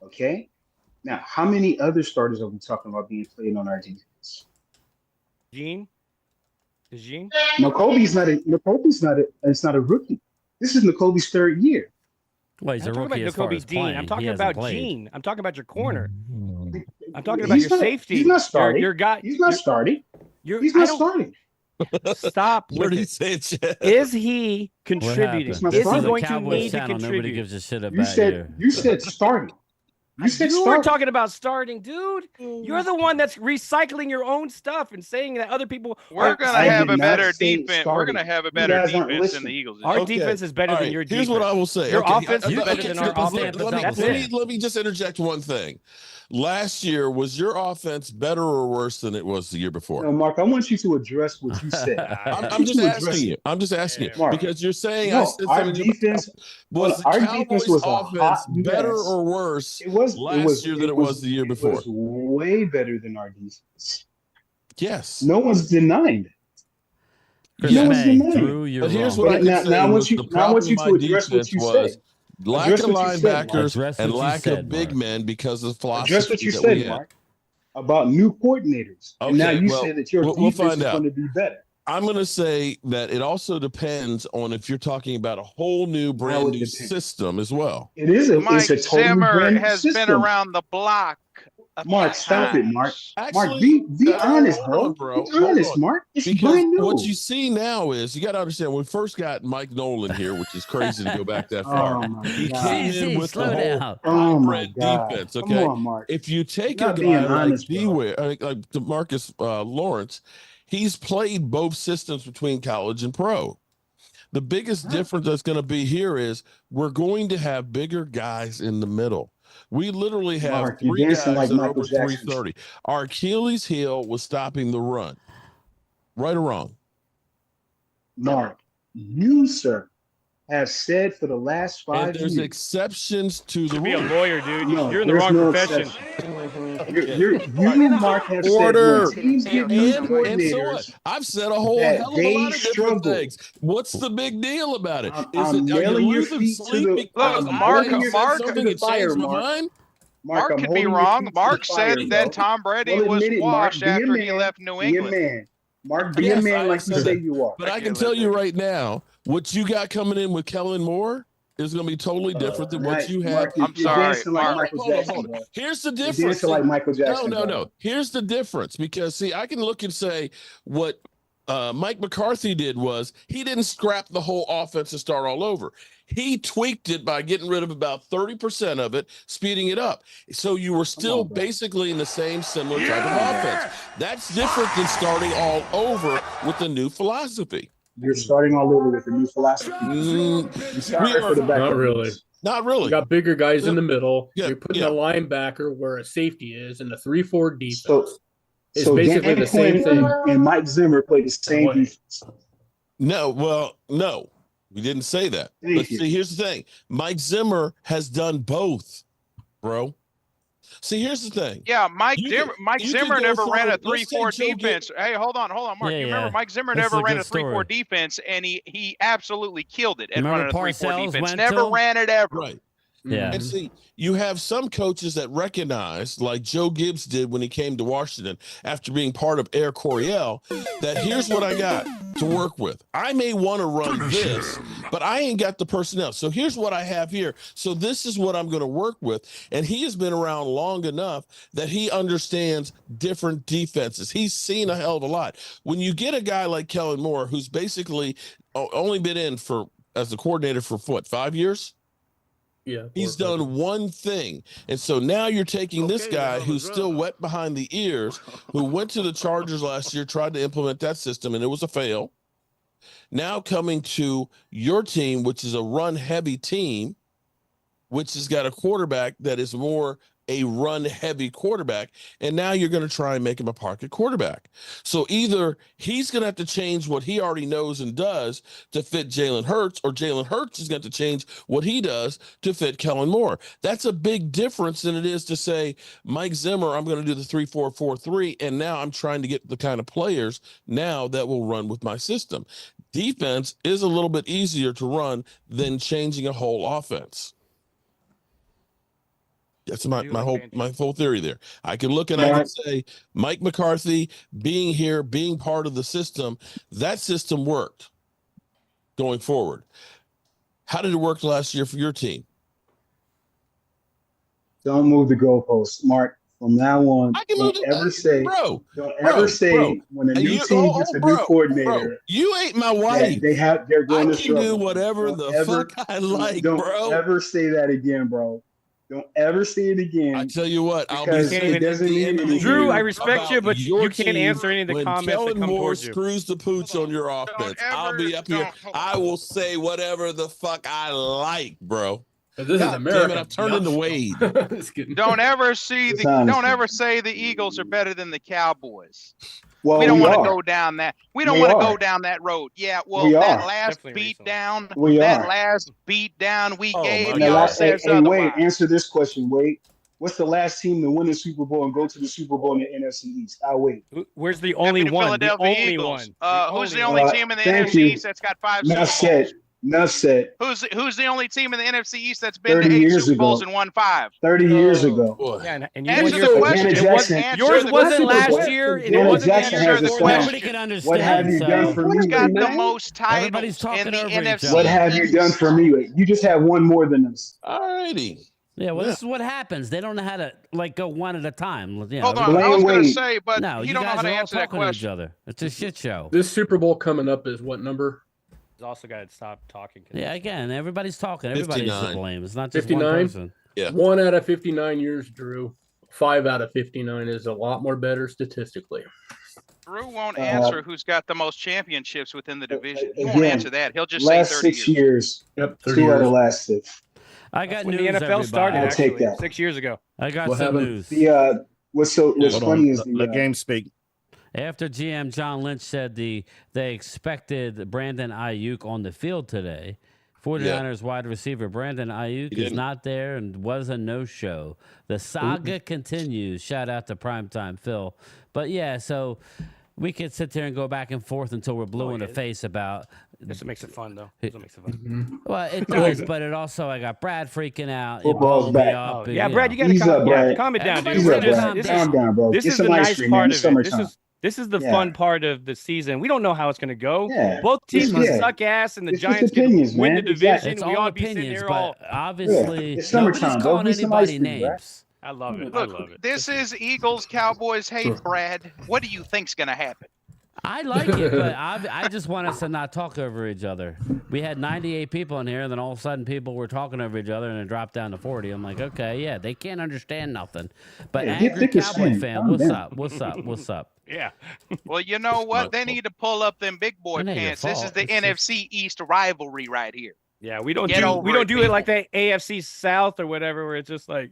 Okay. Now, how many other starters are we talking about being played on our defense? Gene? Is Gene? It's not a rookie. This is Nakobe's third year. Well, he's I'm a talking rookie about as far Nakobe as Dean. playing. I'm He talking hasn't about played. Gene. I'm talking about your corner. I'm talking about your Not- safety. He's not starting. Your guy. He's not starting. He's I not don't- starting. Stop with Dirty it. Sanchez. Is he What contributing? happened? Is Is he he This going going a to Cowboys need to channel. Nobody contribute? gives a shit You about said starting. You said You were starting. talking about starting, dude. You're the one that's recycling your own stuff and saying that other people. We're going to I have did a not better say defense. We're going to starting. have a You better guys aren't defense than the listening. Eagles. this Our year. Okay. defense is better All than right, your defense. here's what I will say. Your Okay, offense is better than our offense. That's Let me just interject one thing. Last year, was your offense better or worse than it was the year before? No, Mark, I want you to address what you said. I'm just asking you. I'm just asking you Mark, because you're saying no, I said our something defense was the our Cowboys defense was a offense hot better mess. or worse It was last year than it was the year before? It was way better than our defense. Yes. No one's denying it. Chris Now what's the May, name? Drew, you're But here's wrong. what I can Now, say now I was want you. the Now I problem want in you my to address what defense you was said. lack Address of what you said, Mark. linebackers Address and what you lack said, of big Mark. men because of the Address what philosophy you that we said, had. Mark, about new coordinators, and now Okay, you well, say that your we'll defense find is out. going to be better. I'm going to say that it also depends on if you're talking about a whole new, brand How it new depends. system as well. It's a Mike totally Zimmer brand new has been system. around the block a few Mark, stop it, Mark. times. Mark, Actually, be honest, hold bro. on, bro. Be Hold honest, on. Mark. It's Because brand new. what you see now is you got to understand when we first got Mike Nolan here, which is crazy to go back that far. Oh my He God. came in CC, with the slow whole down. Oh my hybrid God. defense. Come Okay, on, Mark. if you take You're a not being guy like honest, bro. D-Ware, like DeMarcus Lawrence, he's played both systems between college and pro. The biggest difference that's going to be here is we're going to have bigger guys in the middle. We literally have Mark, you're 3 dancing guys like that are Michael over Jackson. 330. Our Achilles heel was stopping the run. Right or wrong? Mark, you, sir, have said for the last And 5 there's years. exceptions to the Be a rule. lawyer, dude. No, You're in the there's wrong no profession. exception. You, Mark, have said Order. when teams get new And so what? coordinators I've said a whole that hell of a they lot of different struggle. things. What's the big deal about it? I'm Are you nailing your losing feet to sleep the. because Look, I'm I may holding have your said feet to something the and fire, changed my Mark. mind? Mark, Mark I'm could be holding your wrong. feet to Mark the fire, said bro. that Tom Brady Well, was admit it, washed Mark. Be a after he man. left New Be a England. man. Mark, be a Yes, man I like have you said say that. you are. But I can tell you right now, what you got coming in with Kellen Moore is going to be totally different than what you had. Mark, I'm you're sorry, dancing like Mark. Michael Hold on, Jackson, hold on. bro. Here's the You're difference. dancing like Michael Jackson. No. bro. Here's the difference because see, I can look and say what Mike McCarthy did was he didn't scrap the whole offense and start all over. He tweaked it by getting rid of about 30% of it, speeding it up. So you were still basically in the same similar type of offense. That's different than starting all over with the new philosophy. You're starting all over with a new philosophy. You're sorry for the Not backup. really. Not really. You got bigger guys in the middle. Yeah, You're putting yeah. a linebacker where a safety is in the 3-4 defense. It's So basically Dan the same Quinn thing. and Mike Zimmer play the same Way. defense. No, we didn't say that. Thank But you. see, here's the thing. Mike Zimmer has done both, bro. See, here's the thing. Yeah, Mike You Zimmer. could- Mike you could Zimmer go never for ran a it. Let's say 3-4 Joe defense. Hey, hold on, Mark. Yeah, You remember yeah. Mike Zimmer This is never a ran good a 3-4 story. defense, and he absolutely killed it at Remember running a 3-4 Parcells defense. went Never to him? ran it ever. Right. Yeah. And see, you have some coaches that recognize, like Joe Gibbs did when he came to Washington after being part of Air Coryell, that here's what I got to work with. I may want to run this, but I ain't got the personnel. So here's what I have here. So this is what I'm going to work with. And he has been around long enough that he understands different defenses. He's seen a hell of a lot. When you get a guy like Kellen Moore, who's basically only been in for as the coordinator for what, 5 years? Yeah. He's done one thing. And so now you're taking this guy who's still wet behind the ears, who went to the Chargers last year, tried to implement that system, and it was a fail. Now coming to your team, which is a run-heavy team, which has got a quarterback that is more a run-heavy quarterback, and now you're going to try and make him a pocket quarterback. So either he's going to have to change what he already knows and does to fit Jalen Hurts, or Jalen Hurts is going to change what he does to fit Kellen Moore. That's a big difference than it is to say, Mike Zimmer, I'm going to do the 3-4-4-3, and now I'm trying to get the kind of players now that will run with my system. Defense is a little bit easier to run than changing a whole offense. That's my whole theory there. I can look and I can say Mike McCarthy being here, being part of the system, that system worked going forward. How did it work last year for your team? Don't move the goalposts, Mark. From now on, don't ever say when a new team gets a new coordinator. You ain't my wife. They're going to struggle. I can do whatever the fuck I like, don't bro. Don't ever say that again, bro. Don't ever say it again. I tell you what, I'll be it doesn't mean anything. Drew, I respect you, but you can't answer any of the comments that Kellen come Moore towards you. screws the pooch on your offense, I'll be up here. I will say whatever the fuck I like, bro. This is America. Damn it, I've turned into Wade. Don't ever say the Eagles are better than the Cowboys. Well, we don't want to go down that. We don't want to go down that road. Yeah, well, that last beat down we gave. Wade, answer this question. Wade, What's the last team to win the Super Bowl and go to the Super Bowl in the NFC East? I'll wait. Where's the only one? The Philadelphia only Eagles. one. Who's the only team in the thank NFC you. East that's got 5 Enough Super Bowls? said. Enough said. Who's the only team in the NFC East that's been to 30 8 years Super Bowls ago. and won 5? 30 years ago. Boy. Yeah, and you Answer won the yours. question. Janet It wasn't Jackson. answer Yours the wasn't question. last year, and it Janet wasn't Jackson the year has a before song. that. Nobody can understand. What have you done for Who's me? got the man? most Everybody's titles in talking the over each NFC? other. What have you done for me? You just have one more than us. All righty. Yeah, well, this is what happens. They don't know how to go one at a time. You know, Hold on, Blame I was going to Wade. say, but No, you don't know guys how to are all answer that talking to each question. other. It's a shit show. This Super Bowl coming up is what number? He's also got to stop talking. Yeah, again, everybody's talking. Everybody's to 59. blame. It's not just 59? one person. Yeah. 1 out of 59 years, Drew. 5 out of 59 is a lot more better statistically. Drew won't answer who's got the most championships within the division. He won't again, answer that. He'll just say Last 30 6 years. years. Yep, 30 2 out years. of last 6. I got When news. the NFL started, I'll actually, take that. 6 years ago. I got What some happened? news. What's Hold funny on. is Let game speak. After GM John Lynch said they expected Brandon Ayuk on the field today, 49ers wide receiver Brandon Ayuk is not there and was a no-show. The saga continues. Shout out to Primetime Phil. But yeah, so we could sit there and go back and forth until we're blue in the face about. This makes it fun, though. This makes it fun. Well, it does, but it also I got Brad freaking out. Football's it blew me back. up, and, Yeah, Brad, you got to Ease up, Brad. calm it down, dude. Ease We're up, just- Brad. this Calm is- down, bro. This Get is some the ice nice cream, part man. It's of it. summertime. This is the Yeah. fun part of the season. We don't know how it's going to go. Yeah. Both teams It's- can yeah. suck ass, and the It's just Giants can opinions, win man. the division. Exactly. It's we all all be sitting opinions, there but all. obviously It's summertime, nobody's bro. calling Get some ice anybody cream, Brad. names. I love it. I Look, love it. this is Eagles Cowboys. Hey, Brad, what do you think's going to happen? I like it, but I just want us to not talk over each other. We had 98 people in here, and then all of a sudden people were talking over each other, and it dropped down to 40. I'm like, okay, yeah, they can't understand nothing. But Yeah, get angry thick as Cowboy skin. fan, Calm what's down. up? What's up? What's up? Yeah. Well, you know what? They need to pull up them big boy It ain't your pants. This is fault. the It's just- NFC East rivalry right here. Yeah, we don't Get do over we don't it, do it like people. that AFC South or whatever, where it's just like,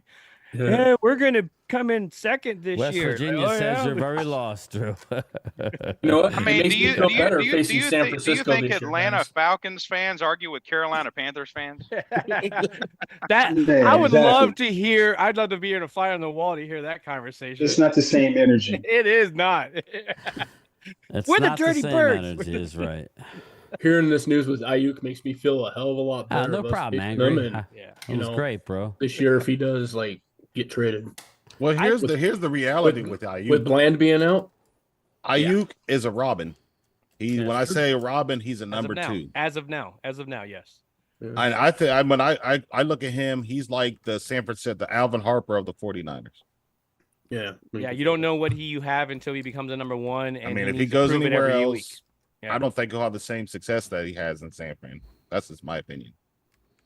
yeah, we're gonna come in second this West year. Virginia Oh, says yeah. you're very lost, Drew. You know what? I mean, it makes me feel better facing San do you Francisco think this year, Atlanta guys. Falcons fans argue with Carolina Panthers fans? That Yeah, I would exactly. love to hear. I'd love to be in a fly on the wall to hear that conversation. It's not the same energy. It is not. It's We're the not Dirty same Birds. energy, is right. Hearing this news with Ayuk makes me feel a hell of a lot better. No about problem, facing them, Angry. and, Yeah. It was know, great, bro. This year, if he does get traded Well, here's with- the reality with Ayuk. with Bland being out, Ayuk is a Robin. When I say a Robin, he's a number as of now, 2. As of now, yes. And I think when I look at him, he's like the San Francisco, the Alvin Harper of the 49ers. yeah, Yeah, you don't know what you have until he becomes a number one. And I mean, if he needs to goes prove it anywhere every else, week. Yeah. I don't think he'll have the same success that he has in San Fran. That's just my opinion.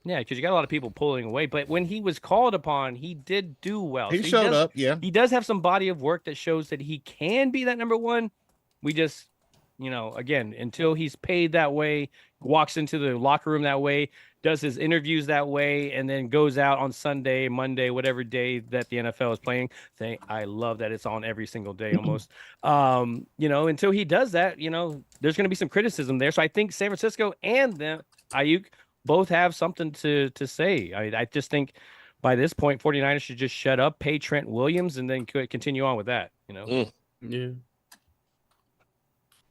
Yeah, because you got a lot of people pulling away. But when he was called upon, he did do well. He So showed does- up, yeah. He does have some body of work that shows that he can be that number one. We just, again, until he's paid that way, walks into the locker room that way, does his interviews that way, and then goes out on Sunday, Monday, whatever day that the NFL is playing. I love that it's on every single day almost. Until he does that, there's going to be some criticism there. So I think San Francisco and Ayuk both have something to say. I just think by this point, 49ers should just shut up, pay Trent Williams, and then continue on with that, Yeah.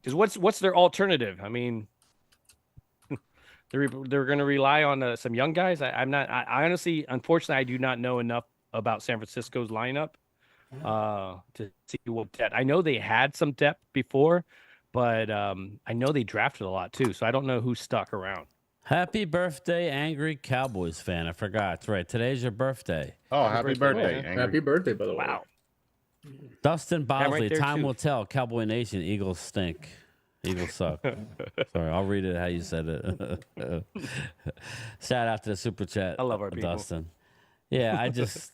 Because what's their alternative? I mean, they're going to rely on some young guys. I honestly, unfortunately, I do not know enough about San Francisco's lineup to see what depth. I know they had some depth before, but I know they drafted a lot too. So I don't know who stuck around. Happy birthday, Angry Cowboys fan. I forgot. That's right. Today's your birthday. Oh, happy birthday, Angry. Happy birthday, by the way. Wow. Dustin Bosley, right there, time too. will tell. Cowboy Nation, Eagles stink. Eagles suck. Sorry, I'll read it how you said it. Shout out to the super chat. I love our people. Dustin. Yeah, I just,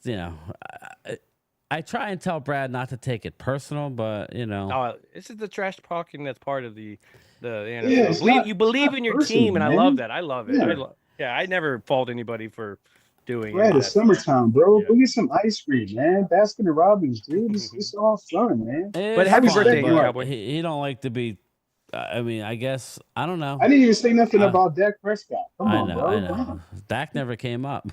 I try and tell Brad not to take it personal, but This is the trash talking that's part of the NFL. Yeah, it's not- you believe it's in not your personal, team, and I man. love that. I love it. Yeah. I never fault anybody for doing Brad, it. it's summertime, bro. Yeah. Go get some ice cream, man. Baskin and Robbins, dude. It's all fun, man. It But is happy fun, birthday, but Cowboy. he don't like to be I mean, I guess I don't know. I didn't even say nothing about Dak Prescott. Come I on, know, bro. I know. Dak never came up.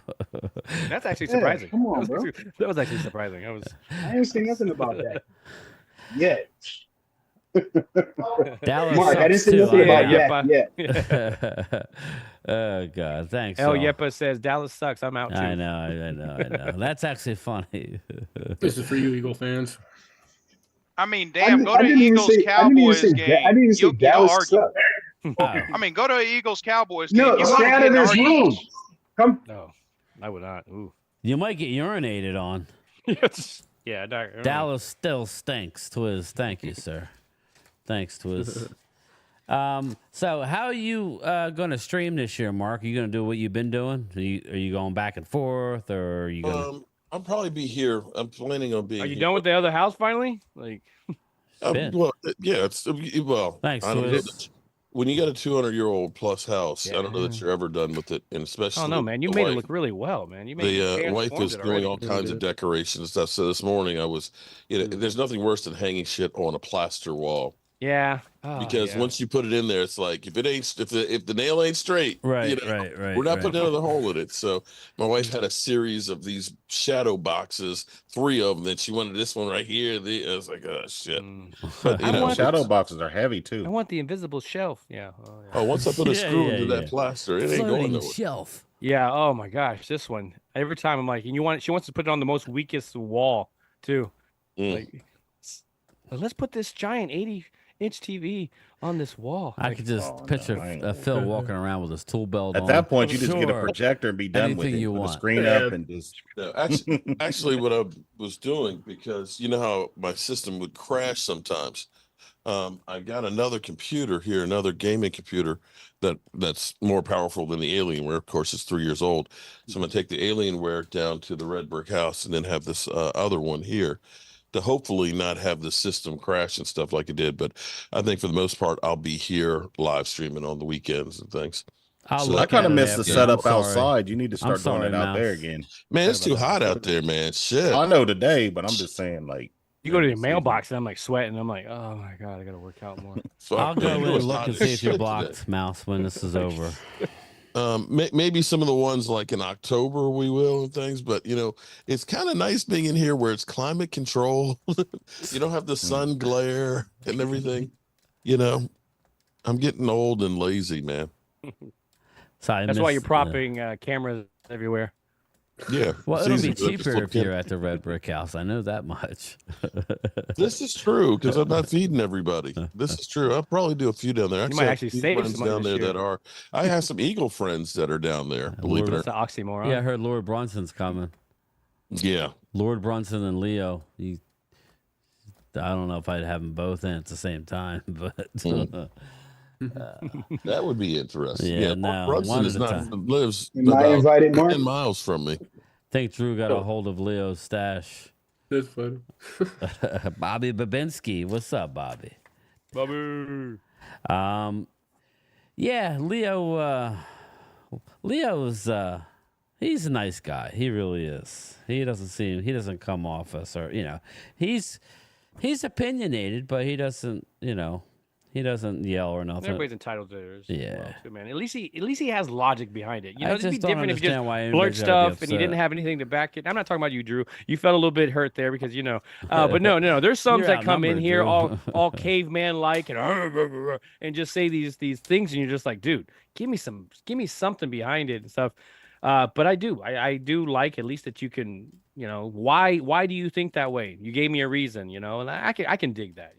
That's actually Yeah, surprising. come on, bro. That was actually surprising. I was. I didn't say nothing about Dak yet. Dallas Mark, I didn't sucks say too. nothing about Yepa. Dak yet. Oh God, thanks. El Saul. Yepa says Dallas sucks. I'm out too. I know. That's actually funny. This is for you, Eagle fans. I mean, damn, go to I didn't even Eagles say Cowboys game. You'll Dallas argue. sucked. Oh. I mean, go to Eagles Cowboys game. No, You stay won't out get of an this argument. room. Come. No, I would not. Ooh. You might get urinated on. Yeah, Dallas still stinks. Twiz, thank you, sir. Thanks, Twiz. So how are you going to stream this year, Mark? Are you going to do what you've been doing? Are you going back and forth, or are you going to? I'll probably be here. I'm planning on being. Are you here. done with the other house finally? Like, Well, yeah, it's well. Thanks, I don't know Twiz. that when you got a 200-year-old plus house, I don't know that you're ever done with it, and especially. oh no, man, you the made wife. it look really well, man. You made The wife transformed is it doing already. all kinds of decorations and stuff. So this morning I was, there's nothing worse than hanging shit on a plaster wall. Yeah. Oh, Because yeah. once you put it in there, it's like if the nail ain't straight, Right. we're not putting another hole in it. So my wife had a series of these shadow boxes, 3 of them. Then she wanted this one right here. I was like, oh shit. But shadow boxes are heavy too. I want the invisible shelf. Yeah. Oh, yeah. Oh, once I put a Yeah, screw yeah, into yeah. that plaster, it ain't going Floating nowhere. shelf. Yeah. Oh my gosh, this one. Every time I'm like, and she wants to put it on the most weakest wall too. Like, let's put this giant 80-inch TV on this wall. I Like, could just picture Phil walking around with his tool belt At on. that point, you just get a Sure. projector and be done with Anything it. you Put the want. screen up and just. No, actually, what I was doing, because you know how my system would crash sometimes. I got another computer here, another gaming computer that's more powerful than the Alienware. Of course, it's 3 years old. So I'm gonna take the Alienware down to the red brick house and then have this other one here to hopefully not have the system crash and stuff like it did. But I think for the most part, I'll be here live streaming on the weekends and things. I kind of miss the setup outside. You need to start doing it out there again. Man, it's too hot out there, man. Shit. I know today, but I'm just saying, like, you go to the mailbox and I'm like sweating. I'm like, oh my god, I gotta work out more. I'll go in and look and see if you're blocked, Mouse, when this is over. Maybe some of the ones like in October we will and things, but it's kind of nice being in here where it's climate control. You don't have the sun glare and everything. I'm getting old and lazy, man. That's why you're propping cameras everywhere. Yeah. Well, it's it'll easy be to just cheaper flip if you're camera. at the Red Brick House. I know that much. This is true because I'm not feeding everybody. This is true. I'll probably do a few down there. You might have actually a few save friends some money down this there year. that are. I have some Eagle friends that are down there. Believe it or That's an not. oxymoron. Yeah, I heard Lord Brunson's coming. Yeah. Lord Brunson and Leo. I don't know if I'd have them both in at the same time, but That would be interesting. Yeah, Mark no, Brunson one is at a not time. lives Am I about invited, Mark? 10 miles from me. I think Drew got a hold of Leo's stash. That's funny. Bobby Babinski. What's up, Bobby? Bobby. Yeah, Leo's he's a nice guy. He really is. He doesn't come off us, or he's opinionated, but he doesn't yell or nothing. Everybody's entitled to theirs. Yeah. Well, too, man. At least he has logic behind it. I It'd be just don't different if you understand just why blurt anybody's gotta be stuff and you didn't upset. have anything to back it. I'm not talking about you, Drew. You felt a little bit hurt there because but no. There's some You're that come in outnumbered, here Drew. all caveman like and just say these things, and you're just like, dude, give me something behind it and stuff. But I do like at least that you can, why do you think that way? You gave me a reason, and I can dig that,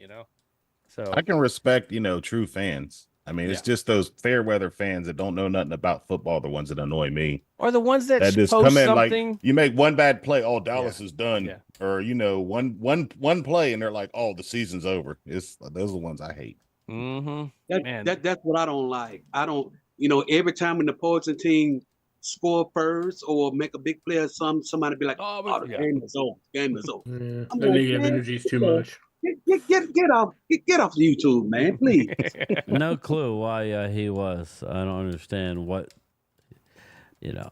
So I can respect, true fans. I mean, it's just those fair weather fans that don't know nothing about football, the ones that annoy me. Or the ones that just post come in something. like you make one bad play, oh, Dallas is done. Yeah. Or one play and they're like, oh, the season's over. Those are the ones I hate. Mm-hmm. That's what I don't like. I don't, every time when the opposing team score first or make a big play or somebody be like, oh, the game is over. Game is over. Yeah, I'm the like, negative man, energy is too much. Get off YouTube, man, please. No clue why he was. I don't understand what.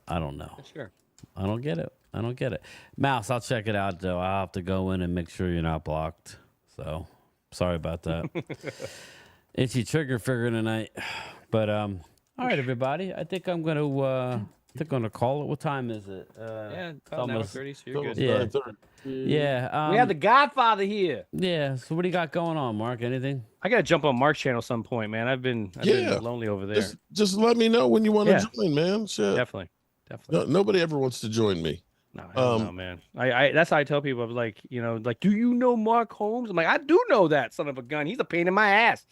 I don't know. Sure. I don't get it. Mouse, I'll check it out though. I'll have to go in and make sure you're not blocked. So sorry about that. itchy trigger finger tonight. But all right, everybody. I think I'm gonna call it. What time is it? Yeah, it's about almost 9:30, so you're good. Yeah. 9:30. Yeah. We have the Godfather here. Yeah. So what do you got going on, Mark? Anything? I gotta jump on Mark's channel some point, man. I've been lonely over there. Just let me know when you want to join, man. Shit. Definitely. Nobody ever wants to join me. No, hell no, man. I that's how I tell people. I'm like, do you know Mark Holmes? I'm like, I do know that son of a gun. He's a pain in my ass.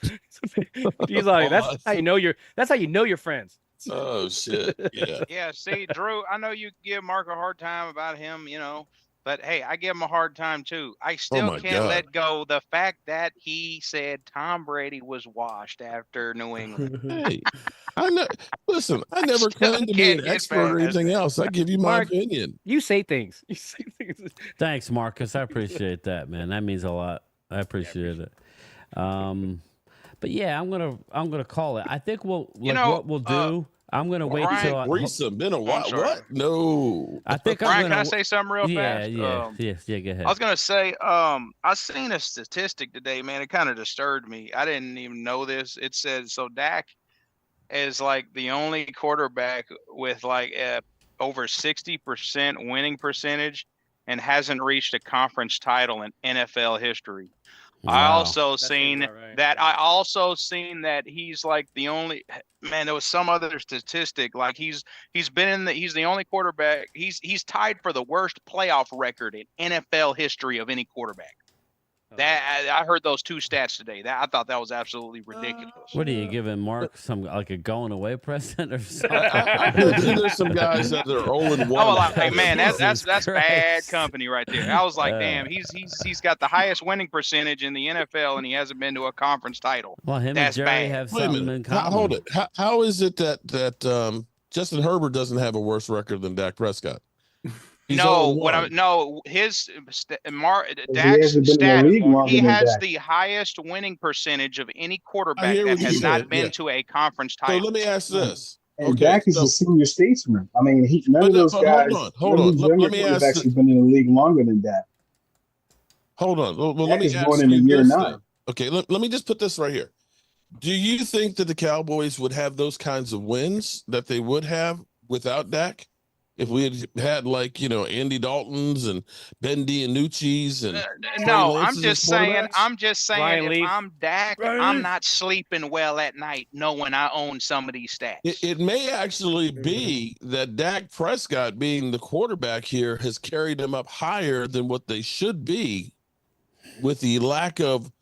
He's like, that's how you know your friends. Oh shit. Yeah. Yeah, see, Drew, I know you give Mark a hard time about him, but hey, I give him a hard time too. I still my can't God. let go the fact that he said Tom Brady was washed after New England. Hey, I know. Listen, I never still claimed to be can't an get expert or past anything it. else. I give you my Mark, opinion. You say things. You say things. Thanks, Marcus. I appreciate that, man. That means a lot. I appreciate it. But yeah, I'm gonna call it. I think what we'll do. I'm gonna wait till Grissom, been a while. What? No. I think Brian, I'm can I gonna. say something real fast? Yeah. Go ahead. I was gonna say, I seen a statistic today, man. It kind of disturbed me. I didn't even know this. It said so Dak is like the only quarterback with like over 60% winning percentage and hasn't reached a conference title in NFL history. I also seen that. I also seen that he's like the only man. There was some other statistic like he's the only quarterback. He's tied for the worst playoff record in NFL history of any quarterback. I heard those two stats today. I thought that was absolutely ridiculous. What are you giving Mark some like a going away present or something? There's some guys that are 0-1. I was like, man, that's Christ. bad company right there. I was like, damn, he's got the highest winning percentage in the NFL and he hasn't been to a conference title. Well, him That's and Jerry bad. have Wait a something minute. in common. Hold it. How is it that Justin Herbert doesn't have a worse record than Dak Prescott? He's No, 0-1. his He Dak's hasn't been in the stat, league longer he than has Dak. the highest winning percentage of any I quarterback hear that what you're has not saying, been yeah. to a conference So title. let me ask this. And Dak is a senior statesman. I mean, none of those guys, Hold none on. of these younger Let me ask quarterbacks have been in the league longer than Dak. Hold on. Well, let Dak me is ask going in you year this 9. then. Okay, let me just put this right here. Do you think that the Cowboys would have those kinds of wins that they would have without Dak? If we had like, Andy Daltons and Ben DiNucci's and Trey No, Lance's I'm just saying, Ryan if Leaf. I'm Dak, Ryan I'm Leaf. not sleeping well at night knowing I own some of these stats. It may actually be that Dak Prescott being the quarterback here has carried them up higher than what they should be with the lack of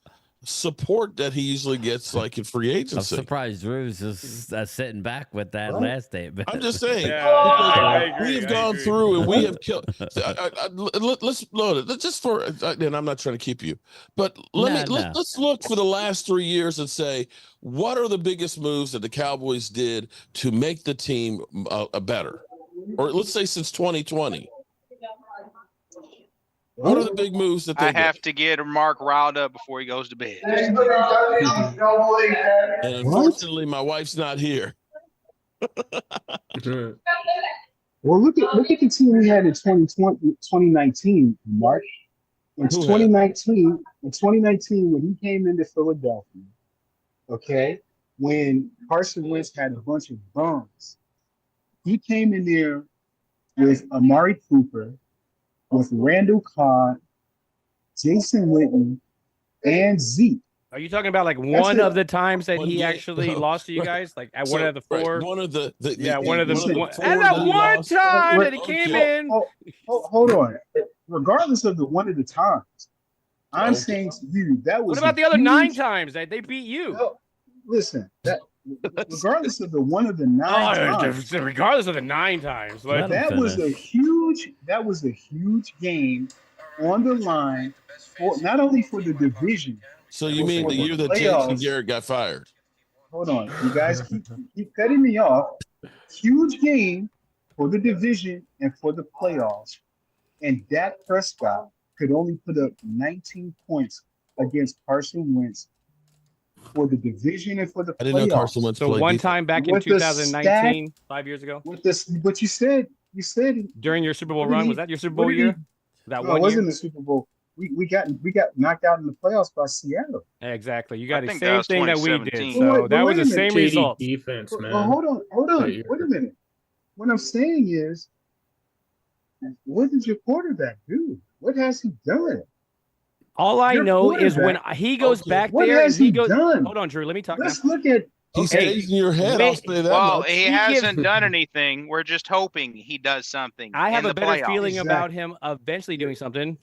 support that he usually gets like in free I'm agency. surprised Drew's just sitting back with that last statement. I'm just saying, I agree, we have I gone agree. through and we have killed. Let's load it just for, and I'm not trying to keep you, but let's look for the last 3 years and say, what are the biggest moves that the Cowboys did to make the team better? Or let's say since 2020. What are the big moves that they I have to get Mark riled up before he goes to bed. And unfortunately, my wife's not here. Well, look at the team we had in 2019, Mark. In 2019, when he came into Philadelphia, okay, when Carson Wentz had a bunch of bums, he came in there with Amari Cooper, with Randall Cobb, Jason Witten, and Zeke. Are you talking about like one of the times that he actually lost to you guys? Like at one of the 4? One of the one of the four and that that he one lost. time that he came in. Hold on. Regardless of the one of the times, I'm saying to you that was. What about the other 9 times that they beat you? No, listen, regardless of the one of the 9 times, regardless of the 9 times, like, that was a huge game on the line for not only for the division. So you mean the year that Jason Garrett got fired? Hold on, you guys keep cutting me off. Huge game for the division and for the playoffs, and Dak Prescott could only put up 19 points against Carson Wentz for the division and for the playoffs. I didn't know Carson Wentz so played one defense. time back in 2019, 5 years ago. With this, but you said during your Super Bowl run, was that your Super Bowl year? That no, one it wasn't year? the Super Bowl. we got knocked out in the playoffs by Seattle. Exactly. You got the think same that thing was that we did. 2017. So But that was wait the a minute, same Shady result. defense, man. Well, hold on. That year. Wait a minute. What I'm saying is, what did your quarterback do? What has he done? All I Your know is when quarterback- he goes back What there and has he he goes. done? Hold on, Drew. Let me talk now. Let's look at. He Okay, stays in your head. I'll say that Well, much. he He hasn't gives- done anything. We're just hoping he does something. I have in a the better playoffs. feeling Exactly. about him eventually doing something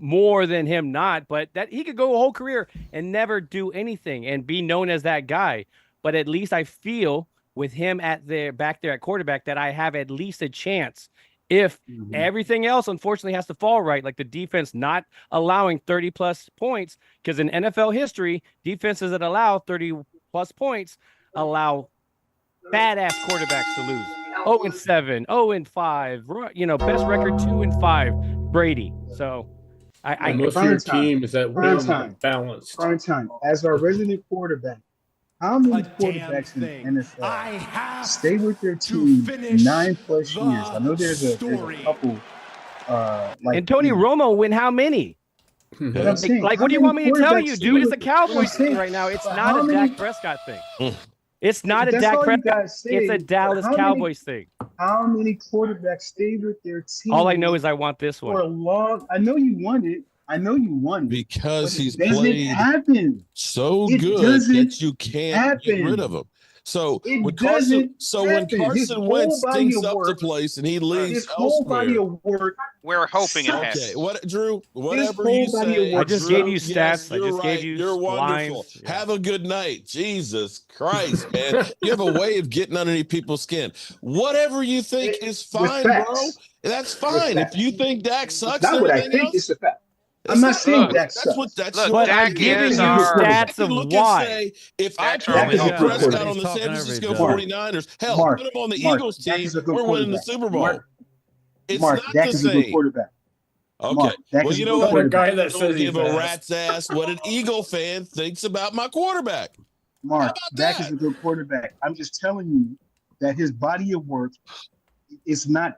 more than him not, but that he could go a whole career and never do anything and be known as that guy. But at least I feel with him back there at quarterback that I have at least a chance. If everything else unfortunately has to fall right, like the defense not allowing 30 plus points, because in NFL history, defenses that allow 30 plus points allow badass quarterbacks to lose. 0-7, 0-5, best record 2-5, Brady. So And most of your teams that Prime win time. balanced. Prime time. As our resident quarterback, how many quarterbacks in the NFL stay with their team 9+ years? I know there's a couple. and Tony Romo win how many? But I'm saying, Like, how what do you many want me to tell quarterbacks you, stay dude? It's with- the Cowboys I'm saying, thing right now. It's but not how a many- Dak Prescott thing. It's not a That's Dak all you Prescott. guys say, It's a but Dallas how many- Cowboys thing. How many quarterbacks stay with their team? All I know is I want this for a one. long. I know you won it. Because but he's it doesn't played happen. so It good doesn't that you can't get happen. rid of him. So It when doesn't when happen. His Carson whole Wentz body stinks of up the work- place and he leaves His whole body elsewhere. of work. We're hoping it sucks. happens. Okay, Drew? Whatever whole you body of say, work I just Drew, gave you yes, stats. I you're just gave right. you You're wonderful. lines. Yeah. Have a good night. Jesus Christ, man! You have a way of getting underneath people's skin. Whatever you think is with fine, bro. facts. That's fine. If facts. you think Dak It's sucks, not and what I everything think. else, It's a fact. it's I'm not not- saying look, Dak that's sucks. what that's Look, your But I'm Dak giving is you our- stats You of look why. and say, if I Dak's put our Dak is a Dak good Prescott quarterback. on the He's San talking Francisco over each other. 49ers, hell, Mark, put him on the Mark, Eagles Dak team, is a good we're winning the quarterback. Super Bowl. Mark, It's Mark, not Dak the is a good same. quarterback. Okay. Mark, Dak Well, is you a know good what? Another quarterback. guy that I says don't give he's a ass. rat's ass what an Eagle fan thinks about my quarterback. Mark, about Dak that? is a good quarterback. I'm just telling you that his body of work is not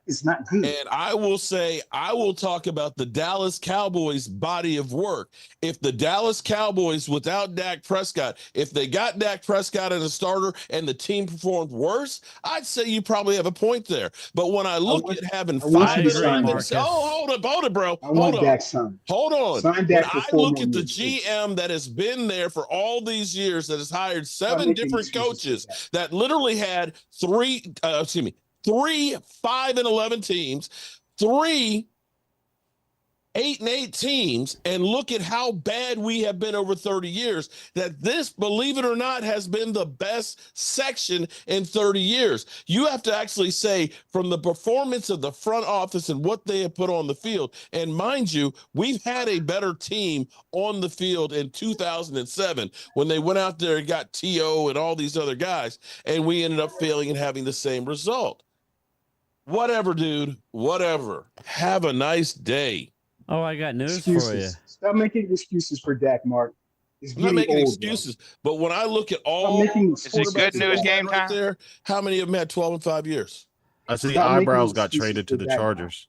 good. And I will talk about the Dallas Cowboys body of work. If the Dallas Cowboys without Dak Prescott, if they got Dak Prescott as a starter and the team performed worse, I'd say you probably have a point there. But when I look at having I want 5 you to and sign 11, Marcus. hold it, bro. I Hold want on. Dak signed. Hold on. Sign When Dak for I 4 look more at the years, please. GM that has been there for all these years, that has hired 7 making different excuses coaches, for that literally had three 5 and 11 teams, 3 8-8 teams, and look at how bad we have been over 30 years, that this, believe it or not, has been the best section in 30 years. You have to actually say, from the performance of the front office and what they have put on the field, and mind you, we've had a better team on the field in 2007 when they went out there and got T.O. and all these other guys, and we ended up failing and having the same result. Whatever, dude, whatever. Have a nice day. Oh, I got news Excuses. for you. Stop making excuses for Dak, Mark. It's I'm not getting making old, excuses, but when I look at Bro. all Stop making Is it good news game right time? there, how many of them had 12 and 5 years? I see Stop making eyebrows got excuses traded to for the Dak. Chargers.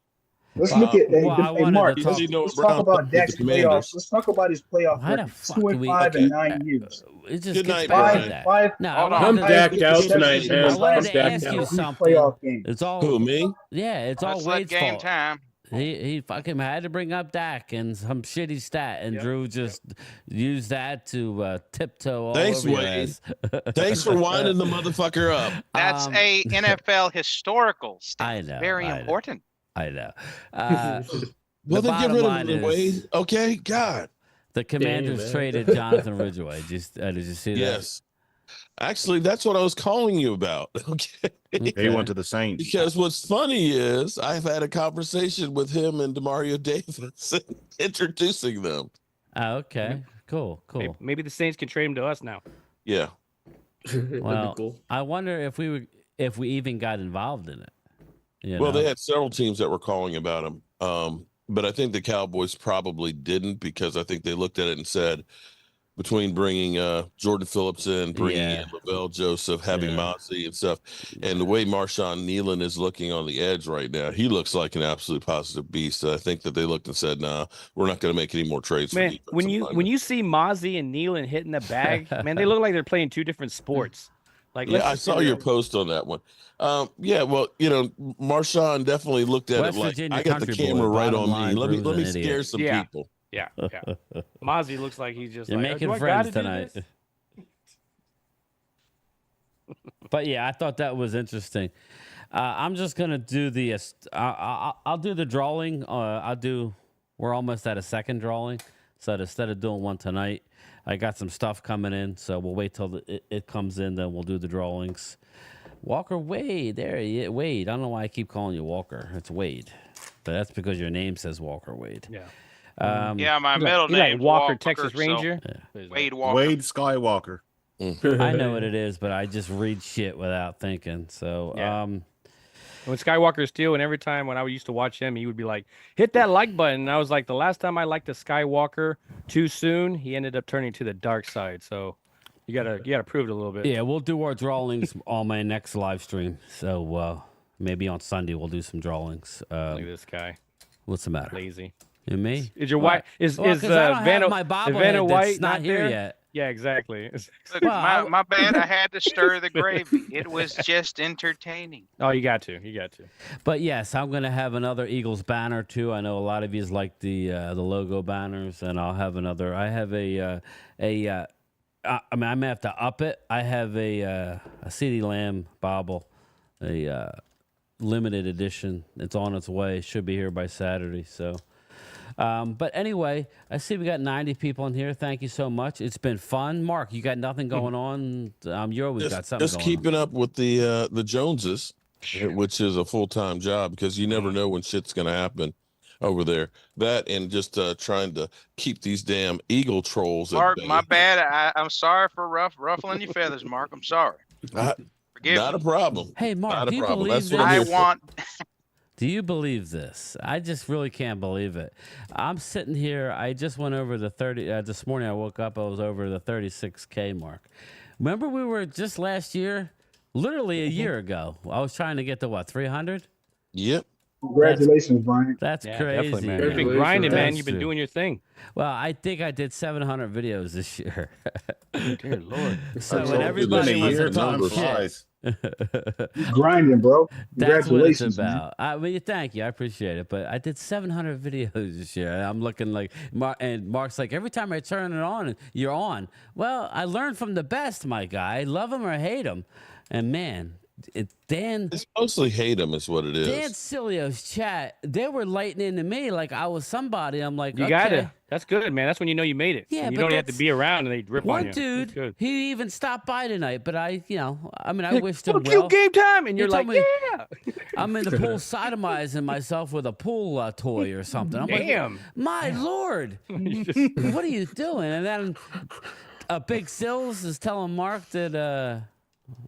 Let's look at well, I hey, wanted Mark. to Let's, talk- let's talk about Dak's playoffs. Let's talk about his playoff Why the record. fuck 2 do and we- 5 okay. in 9 years. It just Good gets night, back to Brian. that. Five. No, Hold I on. I'm wanted to- dacked out tonight, I man. I wanted I'm to dacked ask you out. something. Playoff game. It's all Who, me? Yeah, it's all Let's let Wade's game fault. time. He fucking had to bring up Dak and some shitty stat, and Yep. Drew just used that to tiptoe all Thanks, over your Wade. ass. Thanks for winding the motherfucker up. That's Um, a NFL historical stat. I know, Very I know. important. I know. Well, the then get bottom rid line of him, is Wade. Okay, God. the Commanders man. traded Jonathan Ridgeway. Did you see that? Yes. Actually, that's what I was calling you about. Okay. He went to the Saints. Because what's funny is I've had a conversation with him and Demario Davis introducing them. Oh, okay. Cool. Maybe the Saints can trade him to us now. Yeah. That'd be Well, cool. I wonder if we even got involved in it. You Well, know? they had several teams that were calling about him. But I think the Cowboys probably didn't, because I think they looked at it and said, between bringing Jordan Phillips in, bringing in Lavelle Joseph, having Mozzie and stuff, and the way Marshawn Nealon is looking on the edge right now, he looks like an absolute positive beast. I think that they looked and said, "Nah, we're not going to make any more trades." Man, for when you see Mozzie and Nealon hitting the bag, man, they look like they're playing two different sports. Like, yeah, I saw your post on that one. Yeah, well, Marshawn definitely looked at West it like Virginia I got the country camera boy, right bottom on me. line, Let me proves an scare idiot. some people. Yeah. Mozzie looks like he's just You're like, making "Do I friends gotta do tonight. this?" But yeah, I thought that was interesting. I'm just gonna do the. I'll do the drawing. We're almost at a second drawing, so instead of doing one tonight, I got some stuff coming in. So we'll wait till it comes in, then we'll do the drawings. Walker Wade, Wade. I don't know why I keep calling you Walker. It's Wade, but that's because your name says Walker Wade. Yeah. Yeah, my middle You name like Walker, Texas Ranger. Wade Walker. Wade Skywalker. I know what it is, but I just read shit without thinking. So, When Skywalker Steel, and every time when I used to watch him, he would be like, "Hit that like button." And I was like, the last time I liked a Skywalker too soon, he ended up turning to the dark side. So you gotta prove it a little bit. yeah, we'll do our drawings on my next live stream. So maybe on Sunday we'll do some drawings. Look at this guy, What's the matter? lazy. You me? Is your wife? Is 'cause I don't have Vanna? my is bobblehead Vanna that's White not here there? yet? Yeah, exactly. Look, my bad. I had to stir the gravy. It was just entertaining. Oh, you got to. You got to. But yes, I'm gonna have another Eagles banner too. I know a lot of you like the logo banners, and I'll have another. I have I mean, I'm gonna have to up it. I have a CeeDee Lamb bobble, a limited edition. It's on its way. Should be here by Saturday. So. But anyway, I see we got 90 people in here. Thank you so much. It's been fun. Mark, you got nothing going on? You always got something Just going keeping up with the Joneses, which is a full-time job because you never know when shit's going to happen over there. That and just trying to keep these damn Eagle trolls at Mark, bay. my bad. I'm sorry for ruffling your feathers, Mark. I'm sorry. Forgive Not me. a problem. Hey, Mark, Not do a you problem. believe That's what I'm I here for. want. Do you believe this? I just really can't believe it. I'm sitting here. I just went over the 30. This morning I woke up. I was over the 36K mark. Remember we were just last year, literally a year ago. I was trying to get to what, 300? Yep. Congratulations, Brian. That's Yeah, crazy. definitely, man. You've been grinding, man. That's You've been true. doing your thing. Well, I think I did 700 videos this year. Dear Lord. So That's when all everybody good. wants to Year talk number shit, flies. You're grinding, bro. that's what it's Congratulations, man. about. I mean, thank you. I appreciate it. But I did 700 videos this year. I'm looking like and Mark's like, every time I turn it on, you're on. Well, I learned from the best, my guy. Love him or hate him. And man, Dan. It's mostly hate him, is what it is. Dan Cilio's chat, they were lighting into me like I was somebody. I'm like, You okay. gotta. That's good, man. That's when you know you made it. Yeah, And you but don't have to that's- be around and they rip on One you. That's dude, good. he even stopped by tonight, but I wished him Fuck you, well. game time, and He you're told like, me- yeah. I'm in the pool sodomizing myself with a pool toy or something. I'm Damn. like, my Lord, what are you doing? And then Big Sills is telling Mark that,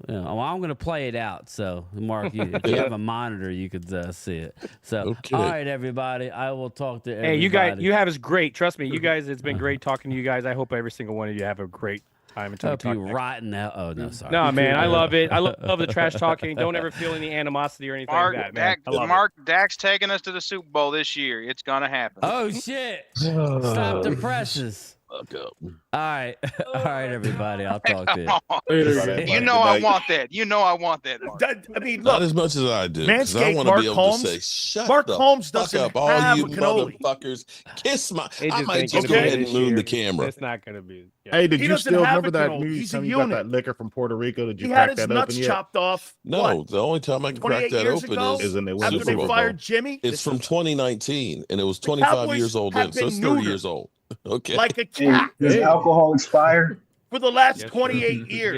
well, I'm going to play it out. So, Mark, if you have a monitor, you could see it. So, Okay. all right, everybody. I will talk to everybody. Hey, you guys, you have us great. Trust me, you guys. It's been great talking to you guys. I hope every single one of you have a great time until we Hope talk you next. rotten out. Oh, no, sorry. No, man, I love it. I love the trash talking. Don't ever feel any animosity or anything Mark, like that, man. I love Mark, Dak's taking us to the Super Bowl this year. It's gonna happen. Oh, shit. Stop the presses. Fuck up. All right. All right, everybody. I'll talk to you. Come on. Later. You know I want that. You know I want that, Mark. I mean, Not look, as much as I do. 'Cause I Manscaped want to Mark be able Holmes- to say, shut Mark the Holmes fuck doesn't up, all have you a cannoli. motherfuckers. Kiss my. It I just might ain't just gonna go be ahead this and move year. the camera. It's not gonna be. Yeah. Hey, did He you doesn't still have remember a that cannoli. news He's a time you got unit. that liquor from Puerto Rico? Did you He crack had his that nuts open yet? chopped off. No, what, the only time I can 28 crack that years open ago? is when they won After the they Super Bowl. fired Jimmy? it's from 2019, and it was The 25 Cowboys years old have then, so it's been 30 neutered. years old. Okay. Like a Hey, cat does alcohol expire? for the last Yes, sir. 28 years.